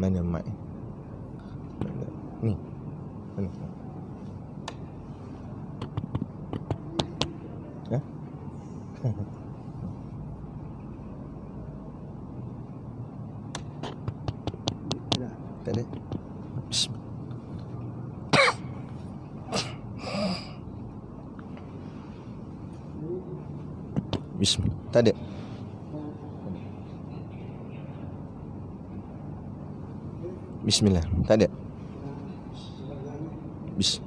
Mana mic? Ni. Mana? Ha? Tak ada. Bismillah. Tak ada. Bismillah. Tak ada. Bis.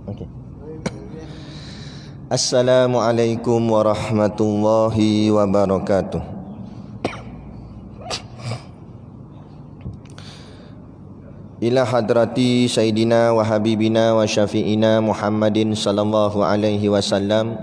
Okey. Assalamualaikum warahmatullahi wabarakatuh. Ila hadrati Sayyidina wa Habibina wa Syafi'ina Muhammadin sallallahu alaihi wasallam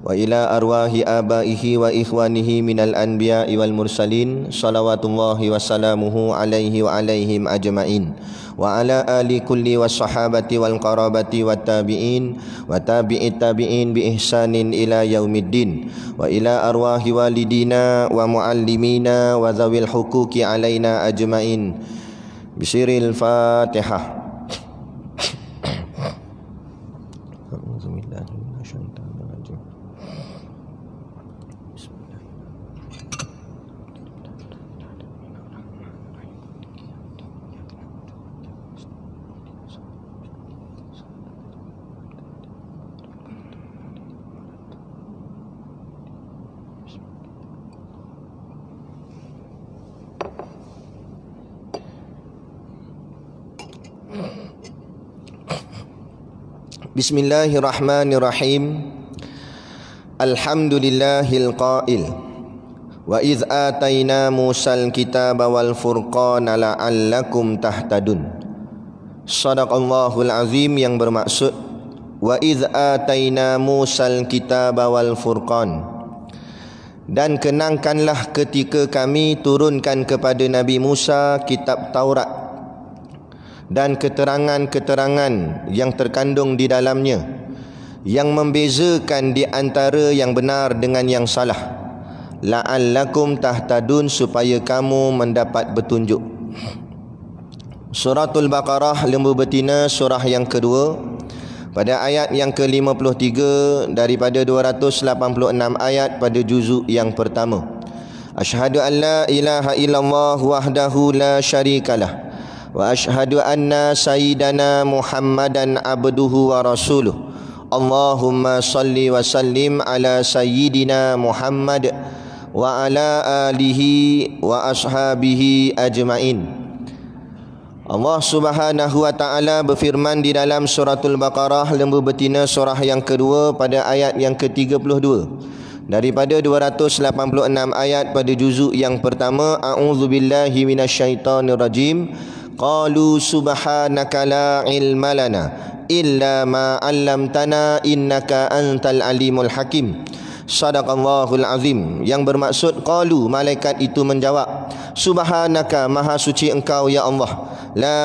wa ila arwahi abaihi wa ikhwanihi minal anbiya'i wal mursalin salawatullahi wa salamuhu alaihi wa alaihim ajma'in wa ala ali kulli was sahabati wal qarabati wat tabi'in wa tabi'it tabi'in bi ihsanin ila yaumiddin wa ila arwahi walidina wa muallimina wa zawil huquqi alaina ajma'in bisiril Fatihah. Bismillahirrahmanirrahim. Alhamdulillahil qail wa iz ataina Musal kitaba wal furqana la'allakum tahtadun. Shadaqallahul azim, yang bermaksud wa iz ataina Musal kitaba wal furqan, dan kenangkanlah ketika kami turunkan kepada Nabi Musa kitab Taurat dan keterangan-keterangan yang terkandung di dalamnya, yang membezakan di antara yang benar dengan yang salah. La'allakum tahtadun, supaya kamu mendapat petunjuk. Suratul Baqarah, lembu betina, surah yang kedua, pada ayat yang ke-53 daripada 286 ayat pada juzuk yang pertama. Asyhadu an la ilaha illallah wahdahu la syarikalah wa ashhadu anna sayyidana Muhammadan abduhu wa rasuluh. Allahumma salli wa sallim ala sayyidina Muhammad wa ala alihi wa ashabihi ajmain. Allah Subhanahu wa taala berfirman di dalam suratul Baqarah, lembu betina, surah yang kedua, pada ayat yang ke-32 daripada 286 ayat pada juzuk yang pertama. A'udzubillahi minasyaitonirrajim. Qalu subhanaka la ilma lana illa ma 'allamtana innaka antal alimul hakim. Shadaqallahul azim, yang bermaksud qalu, malaikat itu menjawab, subhanaka, maha suci engkau ya Allah, la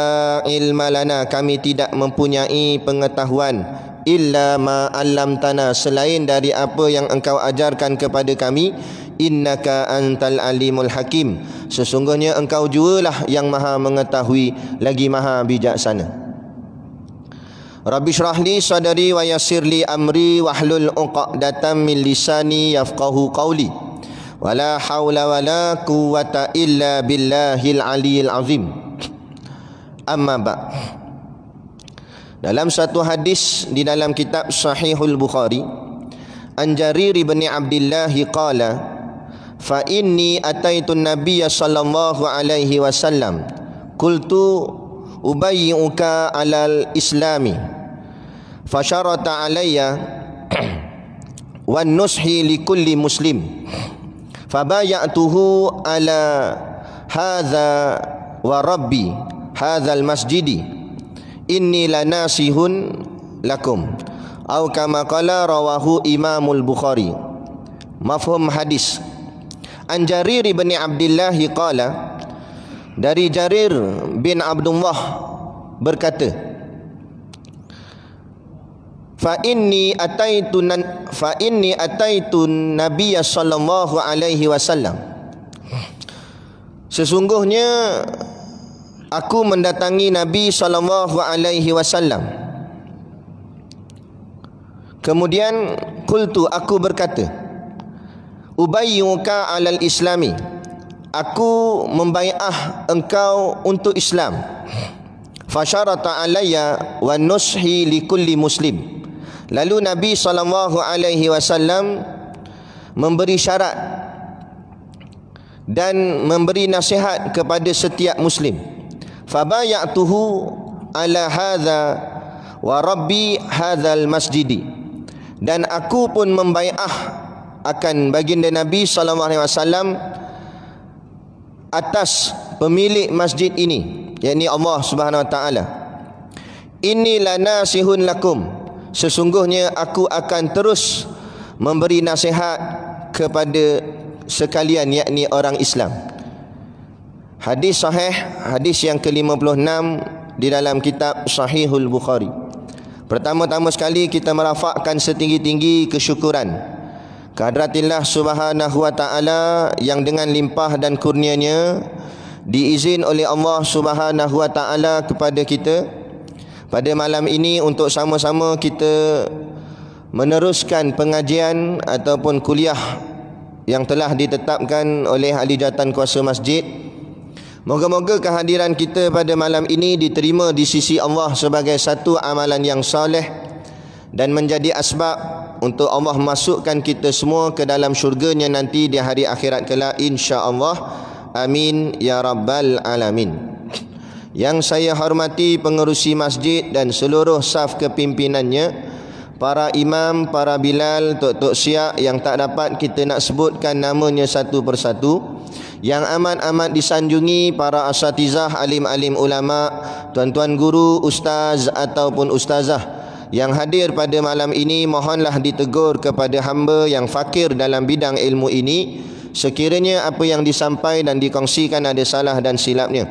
ilma lana, kami tidak mempunyai pengetahuan, illa ma 'allamtana, selain dari apa yang engkau ajarkan kepada kami, innaka antal alimul hakim, sesungguhnya engkau jualah yang maha mengetahui lagi maha bijaksana. Rabbi syrahli sadari wa yassirli amri wahlul 'uqdatam min lisani yafqahu qawli. Wala haula wala quwwata illa billahil aliyil azim. Amma ba'. Dalam satu hadis di dalam kitab Sahihul Bukhari, an Jarir bin Abdullah qala, fa inni ataitun nabiyya sallallahu alaihi wasallam qultu ubayyi'uka alal islami fasyarata alayya wan nushi likulli muslim fabayatuhu ala hadza wa rabbi hadzal masjidi inni lanasihun lakum, atau kama qala rawahu Imamul Bukhari. Mafhum hadis. An Jarir bin Abdullah qala, dari Jarir bin Abdullah berkata, fa inni ataitu Nabiy sallallahu alaihi wasallam, sesungguhnya aku mendatangi Nabi sallallahu alaihi wasallam. Kemudian qultu, aku berkata, ubayyuka alal islami, aku membai'ah engkau untuk Islam. Fasyarata alayya wa nushi likulli muslim. Lalu Nabi sallallahu alaihi wasallam memberi syarat dan memberi nasihat kepada setiap muslim. Fabayatuhu ala hadza wa rabbi hadzal masjidi, dan aku pun membai'ah akan baginda Nabi sallallahu alaihi wasallam atas pemilik masjid ini, yakni Allah Subhanahu wa taala. Inni lanasihun lakum, sesungguhnya aku akan terus memberi nasihat kepada sekalian, yakni orang Islam. Hadis sahih, hadis yang ke-56 di dalam kitab Sahihul Bukhari. Pertama-tama sekali kita merafakkan setinggi-tinggi kesyukuran kehadраtillah Subhanahu wa taala yang dengan limpah dan kurnianya diizin oleh Allah Subhanahu wa taala kepada kita pada malam ini untuk sama-sama kita meneruskan pengajian ataupun kuliah yang telah ditetapkan oleh ahli jawatan kuasa masjid. Moga-moga kehadiran kita pada malam ini diterima di sisi Allah sebagai satu amalan yang soleh dan menjadi asbab untuk Allah masukkan kita semua ke dalam syurganya nanti di hari akhirat kelak, insya-Allah. Amin ya rabbal alamin. Yang saya hormati pengerusi masjid dan seluruh saf kepimpinannya, para imam, para bilal, tok-tok syiah yang tak dapat kita nak sebutkan namanya satu persatu, yang amat-amat disanjungi para asatizah, alim-alim ulama, tuan-tuan guru, ustaz ataupun ustazah yang hadir pada malam ini, mohonlah ditegur kepada hamba yang fakir dalam bidang ilmu ini sekiranya apa yang disampaikan dan dikongsikan ada salah dan silapnya.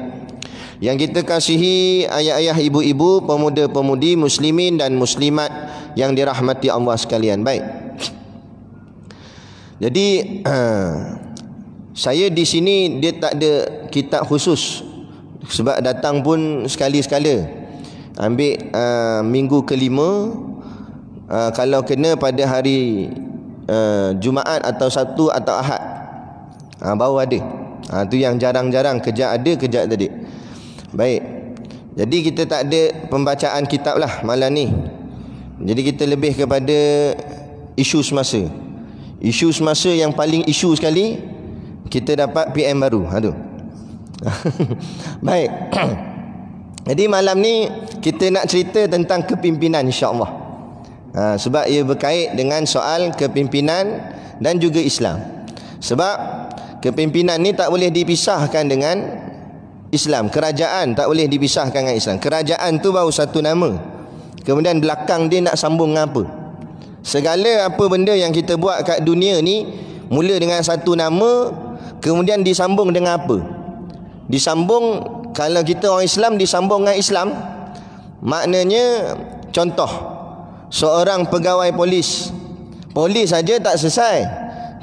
Yang kita kasihi ayah-ayah, ibu-ibu, pemuda-pemudi, muslimin dan muslimat yang dirahmati Allah sekalian. Baik. Jadi saya di sini dia tak ada kitab khusus sebab datang pun sekali-sekala. Ambil minggu kelima, kalau kena pada hari Jumaat atau Sabtu atau Ahad, baru ada. Tu yang jarang-jarang, kejap ada, kejap tak ada. Baik. Jadi kita tak ada pembacaan kitab lah malam ni. Jadi kita lebih kepada isu semasa. Isu semasa yang paling isu sekali, kita dapat PM baru. Aduh. Baik. Jadi malam ni kita nak cerita tentang kepimpinan, insya-Allah. Sebab ia berkait dengan soal kepimpinan dan juga Islam. Sebab kepimpinan ni tak boleh dipisahkan dengan Islam. Kerajaan tak boleh dipisahkan dengan Islam. Kerajaan tu baru satu nama. Kemudian belakang dia nak sambung dengan apa? Segala apa benda yang kita buat kat dunia ni mula dengan satu nama, kemudian disambung dengan apa? Disambung. Kalau kita orang Islam disambung dengan Islam, maknanya contoh, seorang pegawai polis saja tak selesai,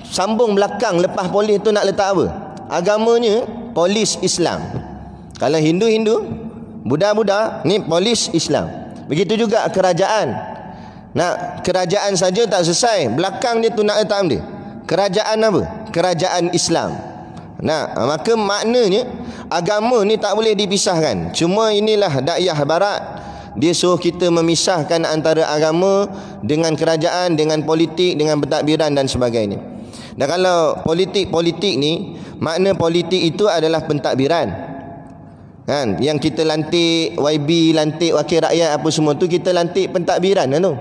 sambung belakang lepas polis tu nak letak apa? Agamanya polis Islam. Kalau Hindu, Buddha, ni polis Islam. Begitu juga kerajaan. Nak kerajaan saja tak selesai, belakang dia tu nak letak apa? Kerajaan apa? Kerajaan Islam. Nah, maka maknanya agama ni tak boleh dipisahkan. Cuma inilah dakwah barat, dia suruh kita memisahkan antara agama dengan kerajaan, dengan politik, dengan pentadbiran dan sebagainya. Dan kalau politik ni, makna politik itu adalah pentadbiran. Kan? Yang kita lantik YB, lantik wakil rakyat apa semua tu, kita lantik pentadbiran kan tu.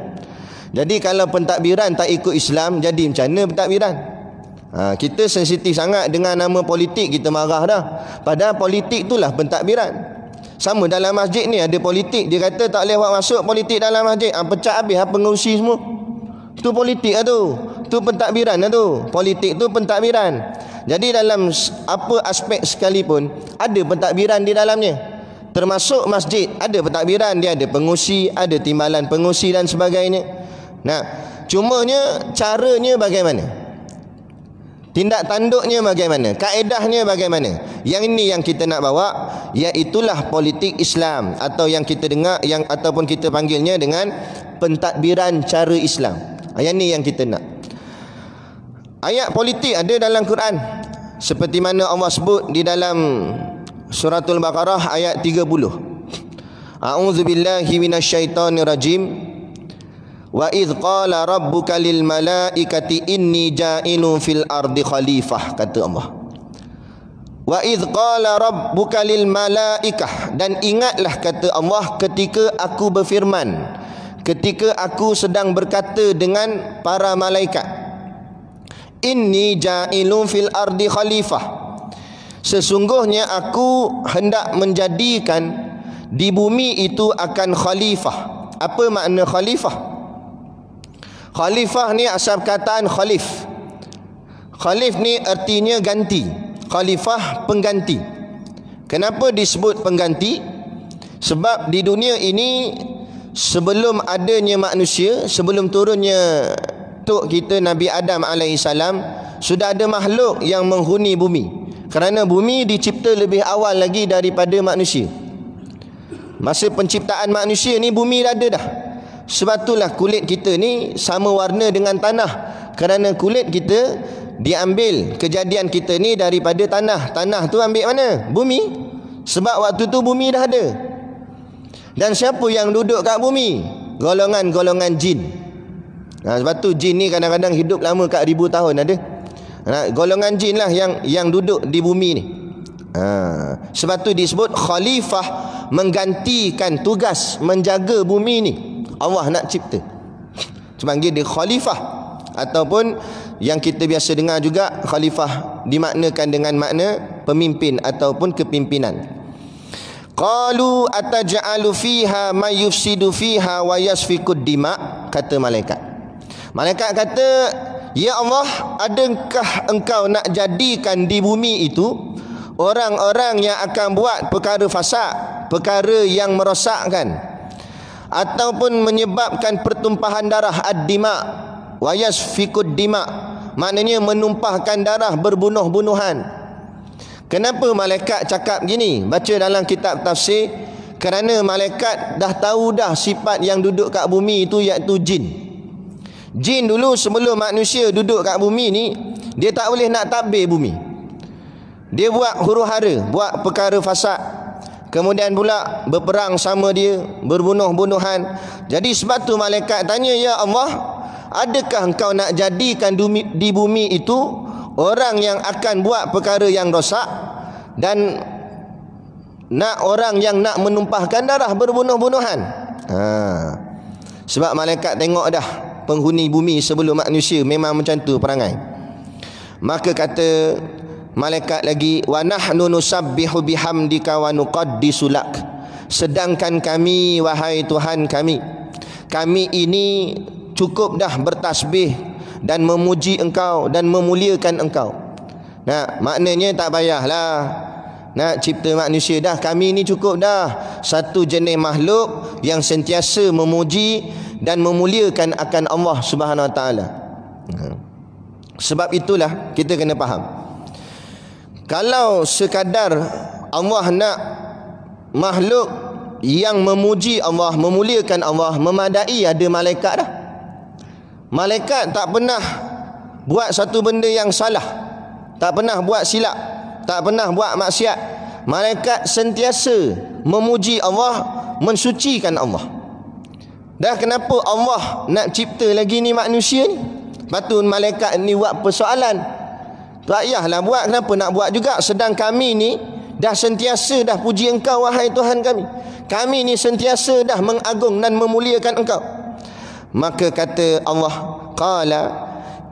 Jadi kalau pentadbiran tak ikut Islam, jadi macam mana pentadbiran? Kita sensitif sangat dengan nama politik, kita marah dah. Padahal politik itulah pentadbiran. Sama dalam masjid ni ada politik, dia kata tak boleh buat masuk politik dalam masjid. Pecah habis pengerusi semua. Tu politik lah tu. Tu pentadbiran lah tu. Politik tu pentadbiran. Jadi dalam apa aspek sekalipun ada pentadbiran di dalamnya. Termasuk masjid ada pentadbiran, dia ada pengusi, ada timbalan pengusi dan sebagainya. Nah, cumanya caranya bagaimana? Tindak tanduknya bagaimana? Kaedahnya bagaimana? Yang ini yang kita nak bawa, iaitulah politik Islam, atau yang kita dengar yang ataupun kita panggilnya dengan pentadbiran cara Islam. Yang ini yang kita nak. Ayat politik ada dalam Quran, seperti mana Allah sebut di dalam Suratul Baqarah ayat 30. A'udzubillahi minasyaitonirrajim. Wa idh qala rabbuka lil malaikati inni ja'ilun fil ardi khalifah, kata Allah. Wa idh qala rabbuka lil malaikah, dan ingatlah kata Allah ketika aku berfirman, ketika aku sedang berkata dengan para malaikat, inni ja'ilun fil ardi khalifah, sesungguhnya aku hendak menjadikan di bumi itu akan khalifah. Apa makna khalifah? Khalifah ni asal perkataan khalif. Khalif ni artinya ganti. Khalifah pengganti. Kenapa disebut pengganti? Sebab di dunia ini sebelum adanya manusia, sebelum turunnya tok kita Nabi Adam alaihissalam, sudah ada makhluk yang menghuni bumi. Kerana bumi dicipta lebih awal lagi daripada manusia. Masa penciptaan manusia ni bumi dah ada dah. Sebab itulah kulit kita ni sama warna dengan tanah. Kerana kulit kita diambil, kejadian kita ni daripada tanah. Tanah tu ambil mana? Bumi. Sebab waktu tu bumi dah ada. Dan siapa yang duduk kat bumi? Golongan-golongan jin. Sebab tu jin ni kadang-kadang hidup lama kat 1000 tahun ada. Golongan jin lah yang duduk di bumi ni. Sebab tu disebut khalifah, menggantikan tugas menjaga bumi ni. Allah nak cipta, panggil dia khalifah. Ataupun yang kita biasa dengar juga, khalifah dimaknakan dengan makna pemimpin ataupun kepimpinan. Qalu ataj'alu fiha may yufsidu fiha wa yasfikud dima, kata malaikat. Malaikat kata, ya Allah, adakah engkau nak jadikan di bumi itu orang-orang yang akan buat perkara fasad, perkara yang merosakkan, ataupun menyebabkan pertumpahan darah, ad-dima wa yasfikud dima, maknanya menumpahkan darah, berbunuh-bunuhan. Kenapa malaikat cakap gini? Baca dalam kitab tafsir, kerana malaikat dah tahu dah sifat yang duduk kat bumi itu, iaitu jin. Jin dulu sebelum manusia duduk kat bumi ni, dia tak boleh nak tadbir bumi. Dia buat huru-hara, buat perkara fasad. Kemudian pula berperang sama dia, berbunuh-bunuhan. Jadi sebab tu malaikat tanya, ya Allah, adakah engkau nak jadikan di bumi itu orang yang akan buat perkara yang rosak, dan nak orang yang nak menumpahkan darah, berbunuh-bunuhan? Sebab malaikat tengok dah penghuni bumi sebelum manusia memang macam tu perangai. Maka kata malaikat lagi, wa nahnu nusabbihu bihamdika wa nuqaddisu lak, sedangkan kami, wahai Tuhan kami ini cukup dah bertasbih dan memuji engkau dan memuliakan engkau. Nah, maknanya tak payahlah nak cipta manusia dah, kami ni cukup dah satu jenis makhluk yang sentiasa memuji dan memuliakan akan Allah Subhanahu Wa Taala. Sebab itulah kita kena faham, kalau sekadar Allah nak makhluk yang memuji Allah, memuliakan Allah, memadai ada malaikat dah. Malaikat tak pernah buat satu benda yang salah, tak pernah buat silap, tak pernah buat maksiat. Malaikat sentiasa memuji Allah, mensucikan Allah. Dah kenapa Allah nak cipta lagi ni manusia ni? Patut malaikat ni buat persoalan. Tak payahlah buat, kenapa nak buat juga? Sedang kami ni dah sentiasa dah puji engkau, wahai Tuhan kami. Kami ni sentiasa dah mengagung dan memuliakan engkau. Maka kata Allah, qala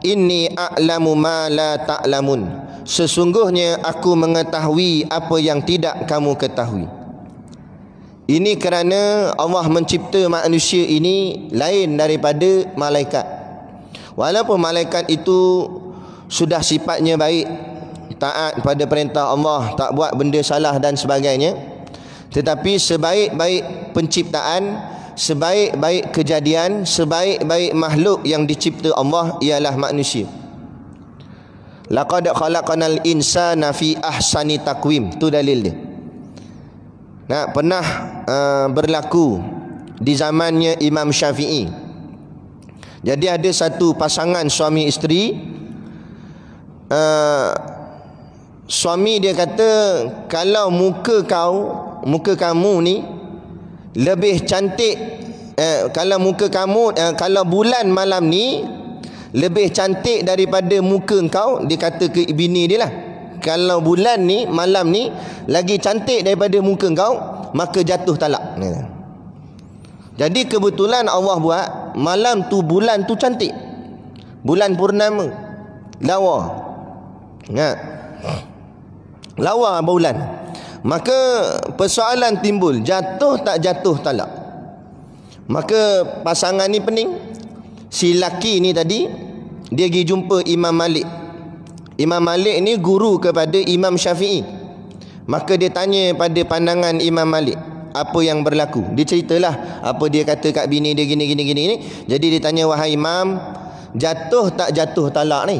inni a'lamu ma la ta'lamun, sesungguhnya aku mengetahui apa yang tidak kamu ketahui. Ini kerana Allah mencipta manusia ini lain daripada malaikat. Walaupun malaikat itu sudah sifatnya baik, taat pada perintah Allah, tak buat benda salah dan sebagainya, tetapi sebaik-baik penciptaan, sebaik-baik kejadian, sebaik-baik makhluk yang dicipta Allah ialah manusia. Laqad khalaqanal insana fi ahsani taqwim. Tu dalil dia. Nah, pernah berlaku di zamannya Imam Syafi'i. Jadi ada satu pasangan suami isteri. Suami dia kata, kalau muka kamu ni lebih cantik, kalau muka kamu, kalau bulan malam ni lebih cantik daripada muka engkau, dia kata ke bini dia lah, kalau bulan ni malam ni lagi cantik daripada muka engkau, maka jatuh talak. Jadi kebetulan Allah buat malam tu bulan tu cantik, bulan purnama, lawa, lawa bulan. Maka persoalan timbul, jatuh tak jatuh talak. Maka pasangan ni pening. Si laki ni tadi, dia pergi jumpa Imam Malik. Imam Malik ni guru kepada Imam Syafi'i. Maka dia tanya pada pandangan Imam Malik apa yang berlaku. Dia ceritalah apa dia kata kat bini dia gini. Jadi dia tanya, wahai Imam, jatuh tak jatuh talak ni?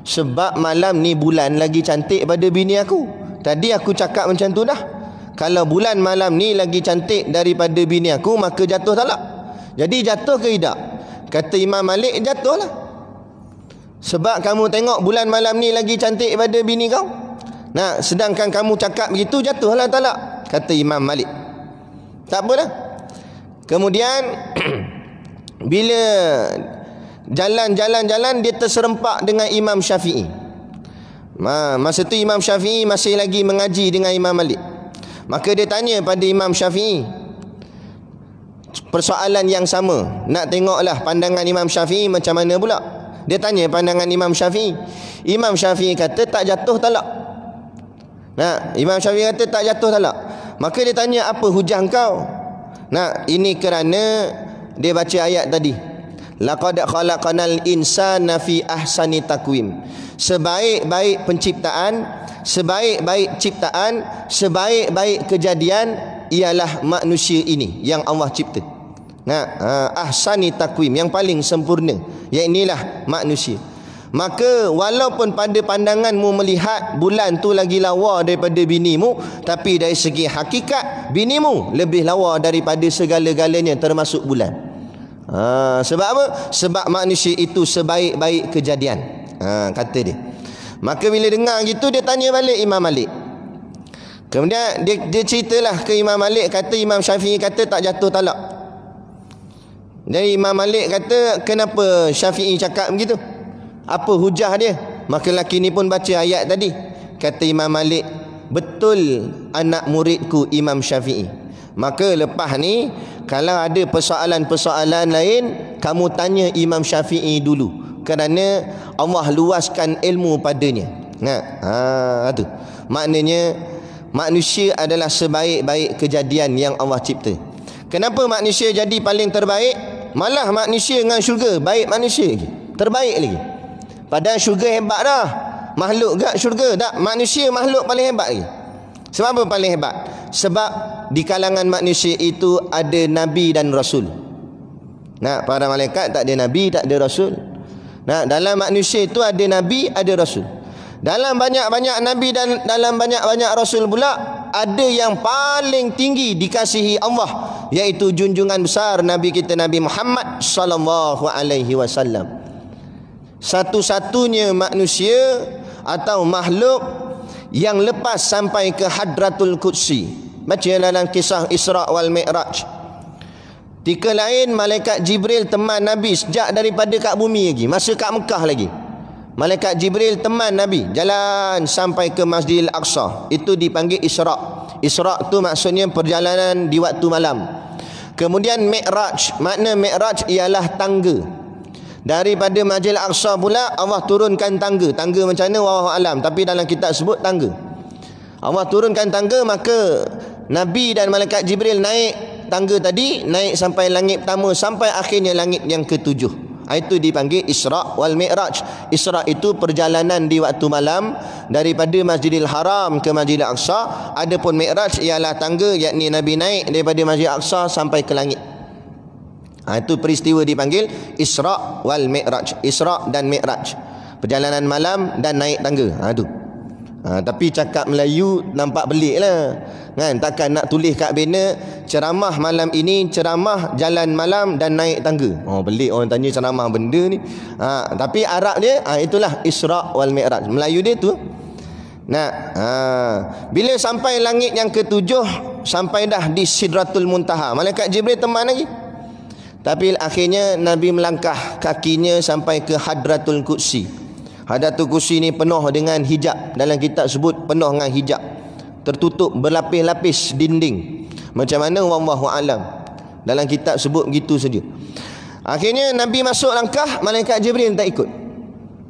Sebab malam ni bulan lagi cantik pada bini aku. Tadi aku cakap macam tu dah. Kalau bulan malam ni lagi cantik daripada bini aku, maka jatuh talak. Jadi jatuh ke tidak? Kata Imam Malik, jatuh lah. Sebab kamu tengok bulan malam ni lagi cantik daripada bini kau. Nah, sedangkan kamu cakap begitu, jatuhlah talak. Kata Imam Malik. Tak apalah. Kemudian bila jalan, dia terserempak dengan Imam Syafi'i. Masa tu Imam Syafi'i masih lagi mengaji dengan Imam Malik. Maka dia tanya pada Imam Syafi'i persoalan yang sama. Nak tengoklah pandangan Imam Syafi'i macam mana pula. Dia tanya pandangan Imam Syafi'i. Imam Syafi'i kata tak jatuh talak. Imam Syafi'i kata tak jatuh talak. Maka dia tanya, apa hujah kau? Ini kerana dia baca ayat tadi, laqad khalaqanal insana fi ahsani taqwim. Sebaik-baik penciptaan, sebaik-baik ciptaan, sebaik-baik kejadian ialah manusia ini yang Allah cipta. Ahsani taqwim, yang paling sempurna, iainilah manusia. Maka walaupun pada pandanganmu melihat bulan tu lagi lawa daripada binimu, tapi dari segi hakikat binimu lebih lawa daripada segala-galanya termasuk bulan. Sebab apa? Sebab manusia itu sebaik-baik kejadian, kata dia. Maka bila dengar gitu, dia tanya balik Imam Malik. Kemudian dia ceritalah ke Imam Malik, kata Imam Syafi'i kata tak jatuh talak. Jadi Imam Malik kata, kenapa Syafi'i cakap begitu? Apa hujah dia? Maka lelaki ni pun baca ayat tadi. Kata Imam Malik, betul anak muridku Imam Syafi'i. Maka lepas ni, kalau ada persoalan-persoalan lain, kamu tanya Imam Syafi'i dulu, kerana Allah luaskan ilmu padanya. Tu maknanya manusia adalah sebaik-baik kejadian yang Allah cipta. Kenapa manusia jadi paling terbaik? Malah manusia dengan syurga baik manusia lagi, terbaik lagi. Padahal syurga hebat dah, makhluk gak syurga tak, manusia makhluk paling hebat lagi. Sebab apa paling hebat? Sebab di kalangan manusia itu ada nabi dan rasul. Para malaikat tak ada nabi, tak ada rasul. Dalam manusia itu ada nabi, ada rasul. Dalam banyak-banyak nabi dan dalam banyak-banyak rasul pula, ada yang paling tinggi dikasihi Allah, iaitu junjungan besar Nabi kita Nabi Muhammad sallallahu alaihi wasallam. Satu-satunya manusia atau makhluk yang lepas sampai ke Hadratul Qudsi. Baca dalam kisah Isra wal Mi'raj. Ketika lain malaikat Jibril teman Nabi sejak daripada kat bumi lagi, masa kat Mekah lagi. Malaikat Jibril teman Nabi jalan sampai ke Masjidil Aqsa. Itu dipanggil Isra. Isra tu maksudnya perjalanan di waktu malam. Kemudian Mi'raj, makna Mi'raj ialah tangga. Daripada Masjidil Aqsa pula Allah turunkan tangga. Tangga macam mana wallahu alam, tapi dalam kitab sebut tangga. Allah turunkan tangga, maka Nabi dan malaikat Jibril naik tangga tadi, naik sampai langit pertama, sampai akhirnya langit yang ketujuh. Itu dipanggil Isra' wal Mi'raj. Isra' itu perjalanan di waktu malam daripada Masjidil Haram ke Masjidil Aqsa. Adapun Mi'raj ialah tangga, yakni Nabi naik daripada Masjidil Aqsa sampai ke langit. Itu peristiwa dipanggil Isra' wal Mi'raj. Isra' dan Mi'raj, perjalanan malam dan naik tangga. Itu. Tapi cakap Melayu nampak belik lah kan? Takkan nak tulis kat banner ceramah malam ini, ceramah jalan malam dan naik tangga. Belik orang tanya ceramah benda ni. Tapi Arab dia itulah Isra' wal Mi'raj. Melayu dia tu. Bila sampai langit yang ketujuh, sampai dah di Sidratul Muntaha, malaikat Jibril teman lagi. Tapi akhirnya Nabi melangkah kakinya sampai ke Hadratul Qudsi. Hadratul Qudsi ni penuh dengan hijab. Dalam kitab sebut penuh dengan hijab, tertutup berlapis-lapis dinding. Macam mana wallahu alam, dalam kitab sebut begitu saja. Akhirnya Nabi masuk langkah, malaikat Jibril tak ikut.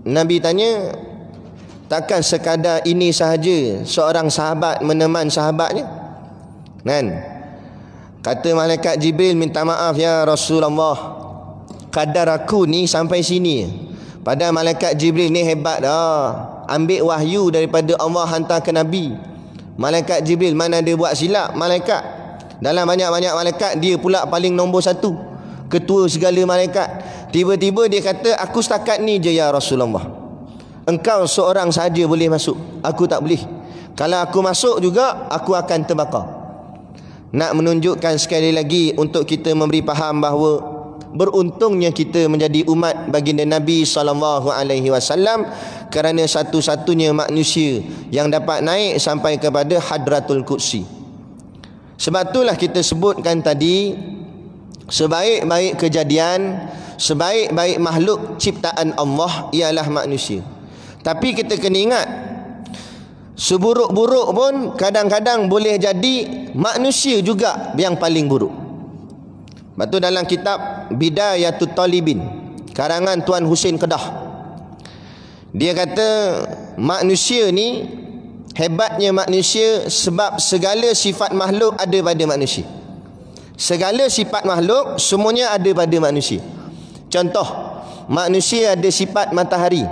Nabi tanya, takkan sekadar ini sahaja seorang sahabat meneman sahabatnya? Kan? Kata malaikat Jibril, minta maaf ya Rasulullah, kadar aku ni sampai sini. Padahal malaikat Jibril ni hebat dah, ambil wahyu daripada Allah hantar ke Nabi. Malaikat Jibril mana dia buat silap. Malaikat, dalam banyak-banyak malaikat, dia pula paling nombor satu, ketua segala malaikat. Tiba-tiba dia kata, aku setakat ni je ya Rasulullah, engkau seorang sahaja boleh masuk, aku tak boleh. Kalau aku masuk juga, aku akan terbakar. Nak menunjukkan sekali lagi untuk kita memberi faham bahawa beruntungnya kita menjadi umat baginda Nabi SAW, kerana satu-satunya manusia yang dapat naik sampai kepada Hadratul Qudsi. Sebab itulah kita sebutkan tadi, sebaik-baik kejadian, sebaik-baik makhluk ciptaan Allah ialah manusia. Tapi kita kena ingat, seburuk-buruk pun kadang-kadang boleh jadi manusia juga yang paling buruk. Sebab tu dalam kitab Bidayatut Talibin, karangan Tuan Husin Kedah, dia kata manusia ni, hebatnya manusia sebab segala sifat makhluk ada pada manusia. Segala sifat makhluk semuanya ada pada manusia. Contoh, manusia ada sifat matahari.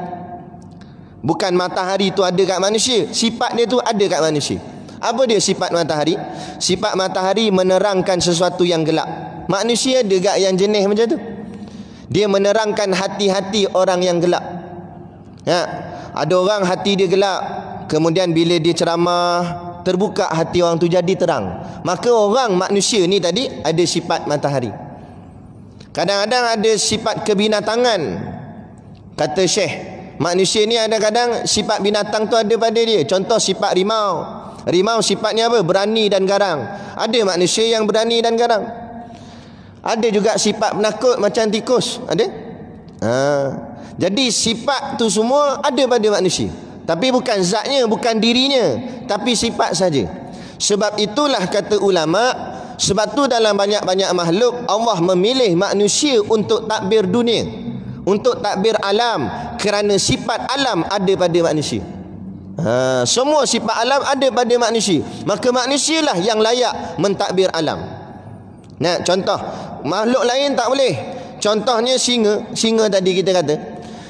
Bukan matahari tu ada kat manusia, sifat dia tu ada kat manusia. Apa dia sifat matahari? Sifat matahari menerangkan sesuatu yang gelap. Manusia ada gak yang jenis macam tu? Dia menerangkan hati-hati orang yang gelap. Ada orang hati dia gelap, kemudian bila dia ceramah, terbuka hati orang tu jadi terang. Maka orang manusia ni tadi ada sifat matahari. Kadang-kadang ada sifat kebinatangan. Kata Syekh, manusia ni ada kadang sifat binatang tu ada pada dia. Contoh sifat rimau. Rimau sifatnya apa? Berani dan garang. Ada manusia yang berani dan garang. Ada juga sifat penakut macam tikus. Ada? Jadi sifat tu semua ada pada manusia. Tapi bukan zatnya, bukan dirinya, tapi sifat saja. Sebab itulah kata ulama, sebab tu dalam banyak-banyak makhluk Allah memilih manusia untuk takbir dunia, untuk takbir alam, kerana sifat alam ada pada manusia. Semua sifat alam ada pada manusia, maka manusialah yang layak mentadbir alam. Contoh, makhluk lain tak boleh. Contohnya singa. Singa tadi kita kata,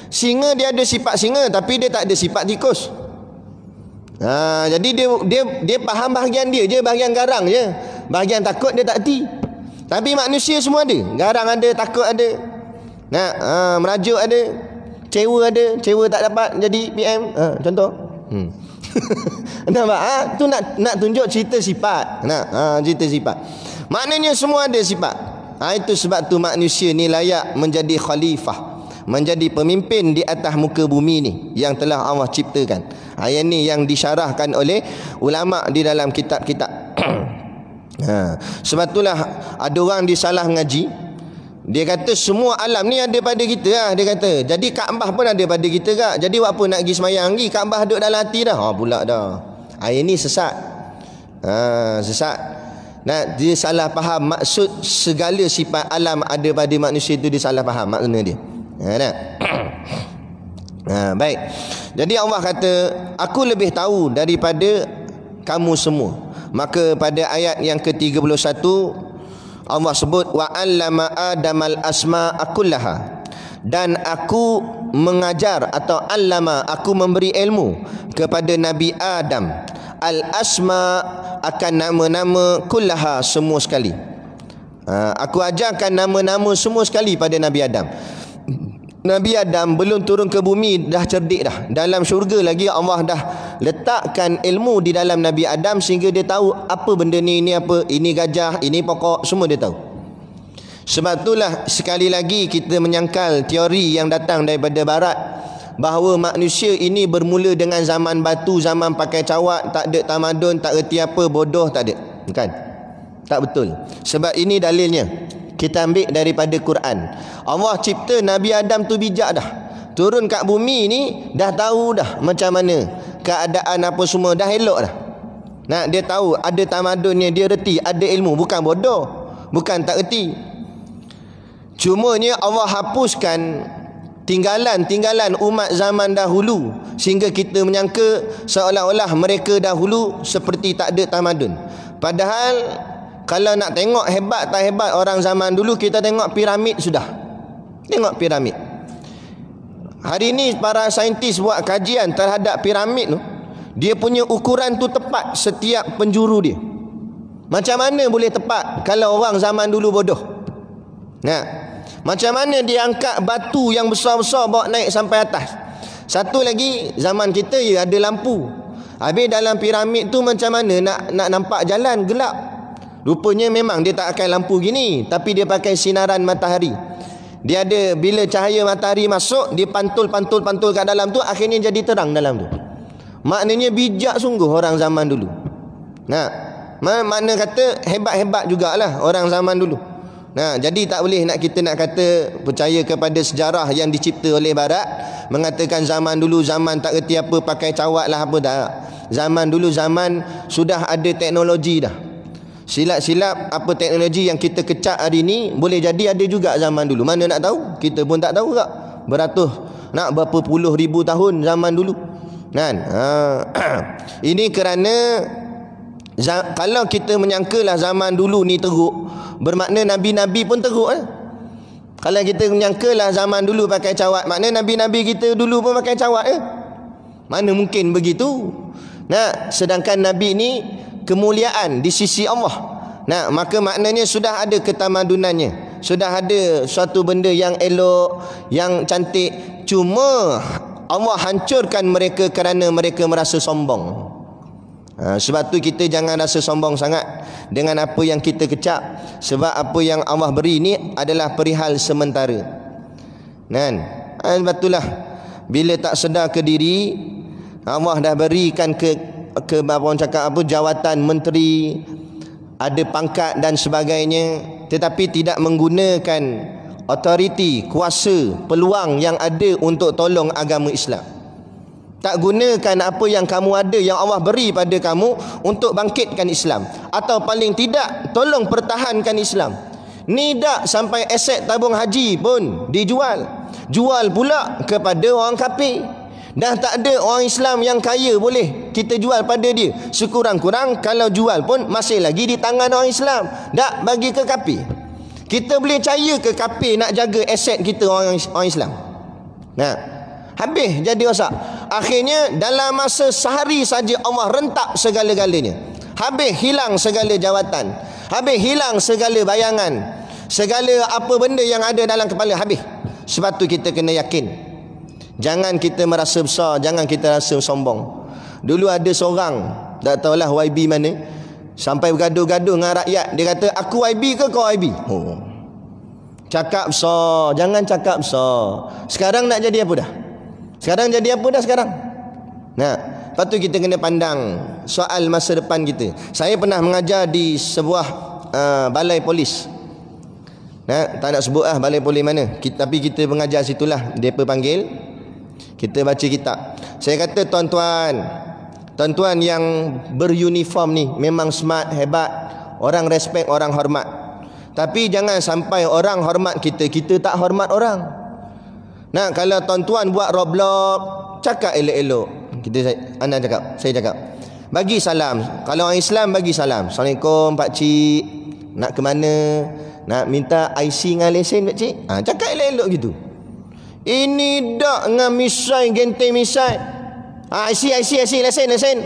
singa dia ada sifat singa, tapi dia tak ada sifat tikus. Jadi dia faham bahagian dia je, bahagian garang je. Bahagian takut dia tak erti. Tapi manusia semua ada. Garang ada, takut ada. Merajuk ada, cewa ada. Cewa tak dapat jadi PM. Contoh. Nampak? Tu nak tunjuk cerita sifat. Cerita sifat. Maknanya semua ada sifat. Itu sebab tu manusia ni layak menjadi khalifah, menjadi pemimpin di atas muka bumi ni yang telah Allah ciptakan. Ayat ni yang disyarahkan oleh ulama di dalam kitab-kitab. Sebab itulah ada orang disalah ngaji. Dia kata semua alam ni ada pada kita lah. Dia kata jadi Kaabah pun ada pada kita kak. Jadi buat apa nak pergi semayang lagi? Kaabah duduk dalam hati dah. Pula dah. Ayat ni sesat. Sesat. Dia salah faham maksud segala sifat alam ada pada manusia itu, dia salah faham makna dia. Baik. Jadi Allah kata, aku lebih tahu daripada kamu semua. Maka pada ayat yang ke-31 Allah sebut wa 'allama adamal asma'a kullaha, dan aku mengajar atau allama, aku memberi ilmu kepada Nabi Adam al-asma, akan nama-nama kullaha, semua sekali. Aku ajarkan nama-nama semua sekali pada Nabi Adam. Nabi Adam belum turun ke bumi dah cerdik dah. Dalam syurga lagi Allah dah letakkan ilmu di dalam Nabi Adam sehingga dia tahu apa benda ni, ini apa, ini gajah, ini pokok, semua dia tahu. Sebab itulah sekali lagi kita menyangkal teori yang datang daripada barat bahawa manusia ini bermula dengan zaman batu, zaman pakai cawat, tak ada tamadun, tak erti apa, bodoh, tak ada. Bukan? Tak betul. Sebab ini dalilnya kita ambil daripada Quran. Allah cipta Nabi Adam tu bijak dah. Turun kat bumi ni dah tahu dah macam mana keadaan apa semua, dah elok dah. Nah, dia tahu, ada tamadunnya, dia reti, ada ilmu, bukan bodoh, bukan tak erti. Cumanya Allah hapuskan tinggalan-tinggalan umat zaman dahulu sehingga kita menyangka seolah-olah mereka dahulu seperti tak ada tamadun. Padahal kalau nak tengok hebat tak hebat orang zaman dulu, kita tengok piramid sudah. Tengok piramid. Hari ni para saintis buat kajian terhadap piramid tu. Dia punya ukuran tu tepat setiap penjuru dia. Macam mana boleh tepat kalau orang zaman dulu bodoh? Nah, macam mana dia angkat batu yang besar-besar bawa naik sampai atas? Satu lagi, zaman kita ya ada lampu. Habis dalam piramid tu macam mana nak nampak jalan, gelap. Rupanya memang dia tak pakai lampu gini, tapi dia pakai sinaran matahari. Dia ada, bila cahaya matahari masuk, dia pantul kat dalam tu, akhirnya jadi terang dalam tu. Maknanya bijak sungguh orang zaman dulu. Nah, makna kata hebat-hebat jugalah orang zaman dulu. Nah, jadi tak boleh kita nak kata percaya kepada sejarah yang dicipta oleh barat, mengatakan zaman dulu zaman tak erti apa, pakai cawat lah apa, tak. Zaman dulu zaman sudah ada teknologi dah. Silap-silap apa teknologi yang kita kecak hari ni boleh jadi ada juga zaman dulu. Mana nak tahu? Kita pun tak tahu tak. Beratus, nak berapa puluh ribu tahun zaman dulu. Kan? Ini kerana kalau kita menyangkalah zaman dulu ni teruk, bermakna nabi-nabi pun teruk. Kalau kita menyangkalah zaman dulu pakai cawat, makna nabi-nabi kita dulu pun pakai cawat. Mana mungkin begitu? Nah, sedangkan nabi ni kemuliaan di sisi Allah. Nah, maka maknanya sudah ada ketamadunannya, sudah ada suatu benda yang elok, yang cantik. Cuma Allah hancurkan mereka kerana mereka merasa sombong. Sebab tu kita jangan rasa sombong sangat dengan apa yang kita kecap. Sebab apa yang Allah beri ni adalah perihal sementara. Kan? Sebab itulah bila tak sedar ke diri, Allah dah berikan ke orang cakap apa, jawatan menteri, ada pangkat dan sebagainya, tetapi tidak menggunakan autoriti, kuasa, peluang yang ada untuk tolong agama Islam. Tak gunakan apa yang kamu ada, yang Allah beri pada kamu untuk bangkitkan Islam, atau paling tidak tolong pertahankan Islam. Ni dak sampai aset tabung haji pun dijual. Jual pula kepada orang kafir. Dah tak ada orang Islam yang kaya boleh kita jual pada dia. Sekurang-kurang kalau jual pun masih lagi di tangan orang Islam, dak bagi ke kafir. Kita boleh percaya ke kafir nak jaga aset kita orang Islam? Nah, habis jadi rosak. Akhirnya dalam masa sehari saja Allah rentak segala-galanya. Habis hilang segala jawatan, habis hilang segala bayangan, segala apa benda yang ada dalam kepala habis. Sebab tu kita kena yakin, jangan kita merasa besar, jangan kita rasa sombong. Dulu ada seorang, tak tahulah YB mana, sampai bergaduh-gaduh dengan rakyat. Dia kata, aku YB ke kau YB? Cakap besar, jangan cakap besar. Sekarang nak jadi apa dah? Sekarang jadi apa dah sekarang? Nah, lepas tu kita kena pandang soal masa depan kita. Saya pernah mengajar di sebuah balai polis. Nah, tak nak sebut balai polis mana. Tapi kita mengajar situlah. Mereka panggil, kita baca kitab. Saya kata, tuan-tuan yang beruniform ni memang smart, hebat, orang respect, orang hormat. Tapi jangan sampai orang hormat kita, kita tak hormat orang. Nah, kalau tuan-tuan buat roblok, cakap elok-elok. Saya cakap, Bagi salam. Kalau orang Islam bagi salam. Assalamualaikum pak cik. Nak ke mana? Nak minta IC dengan lesen pak cik? Cakap elok-elok gitu. Ini dak dengan misai genteng misai. IC lesen.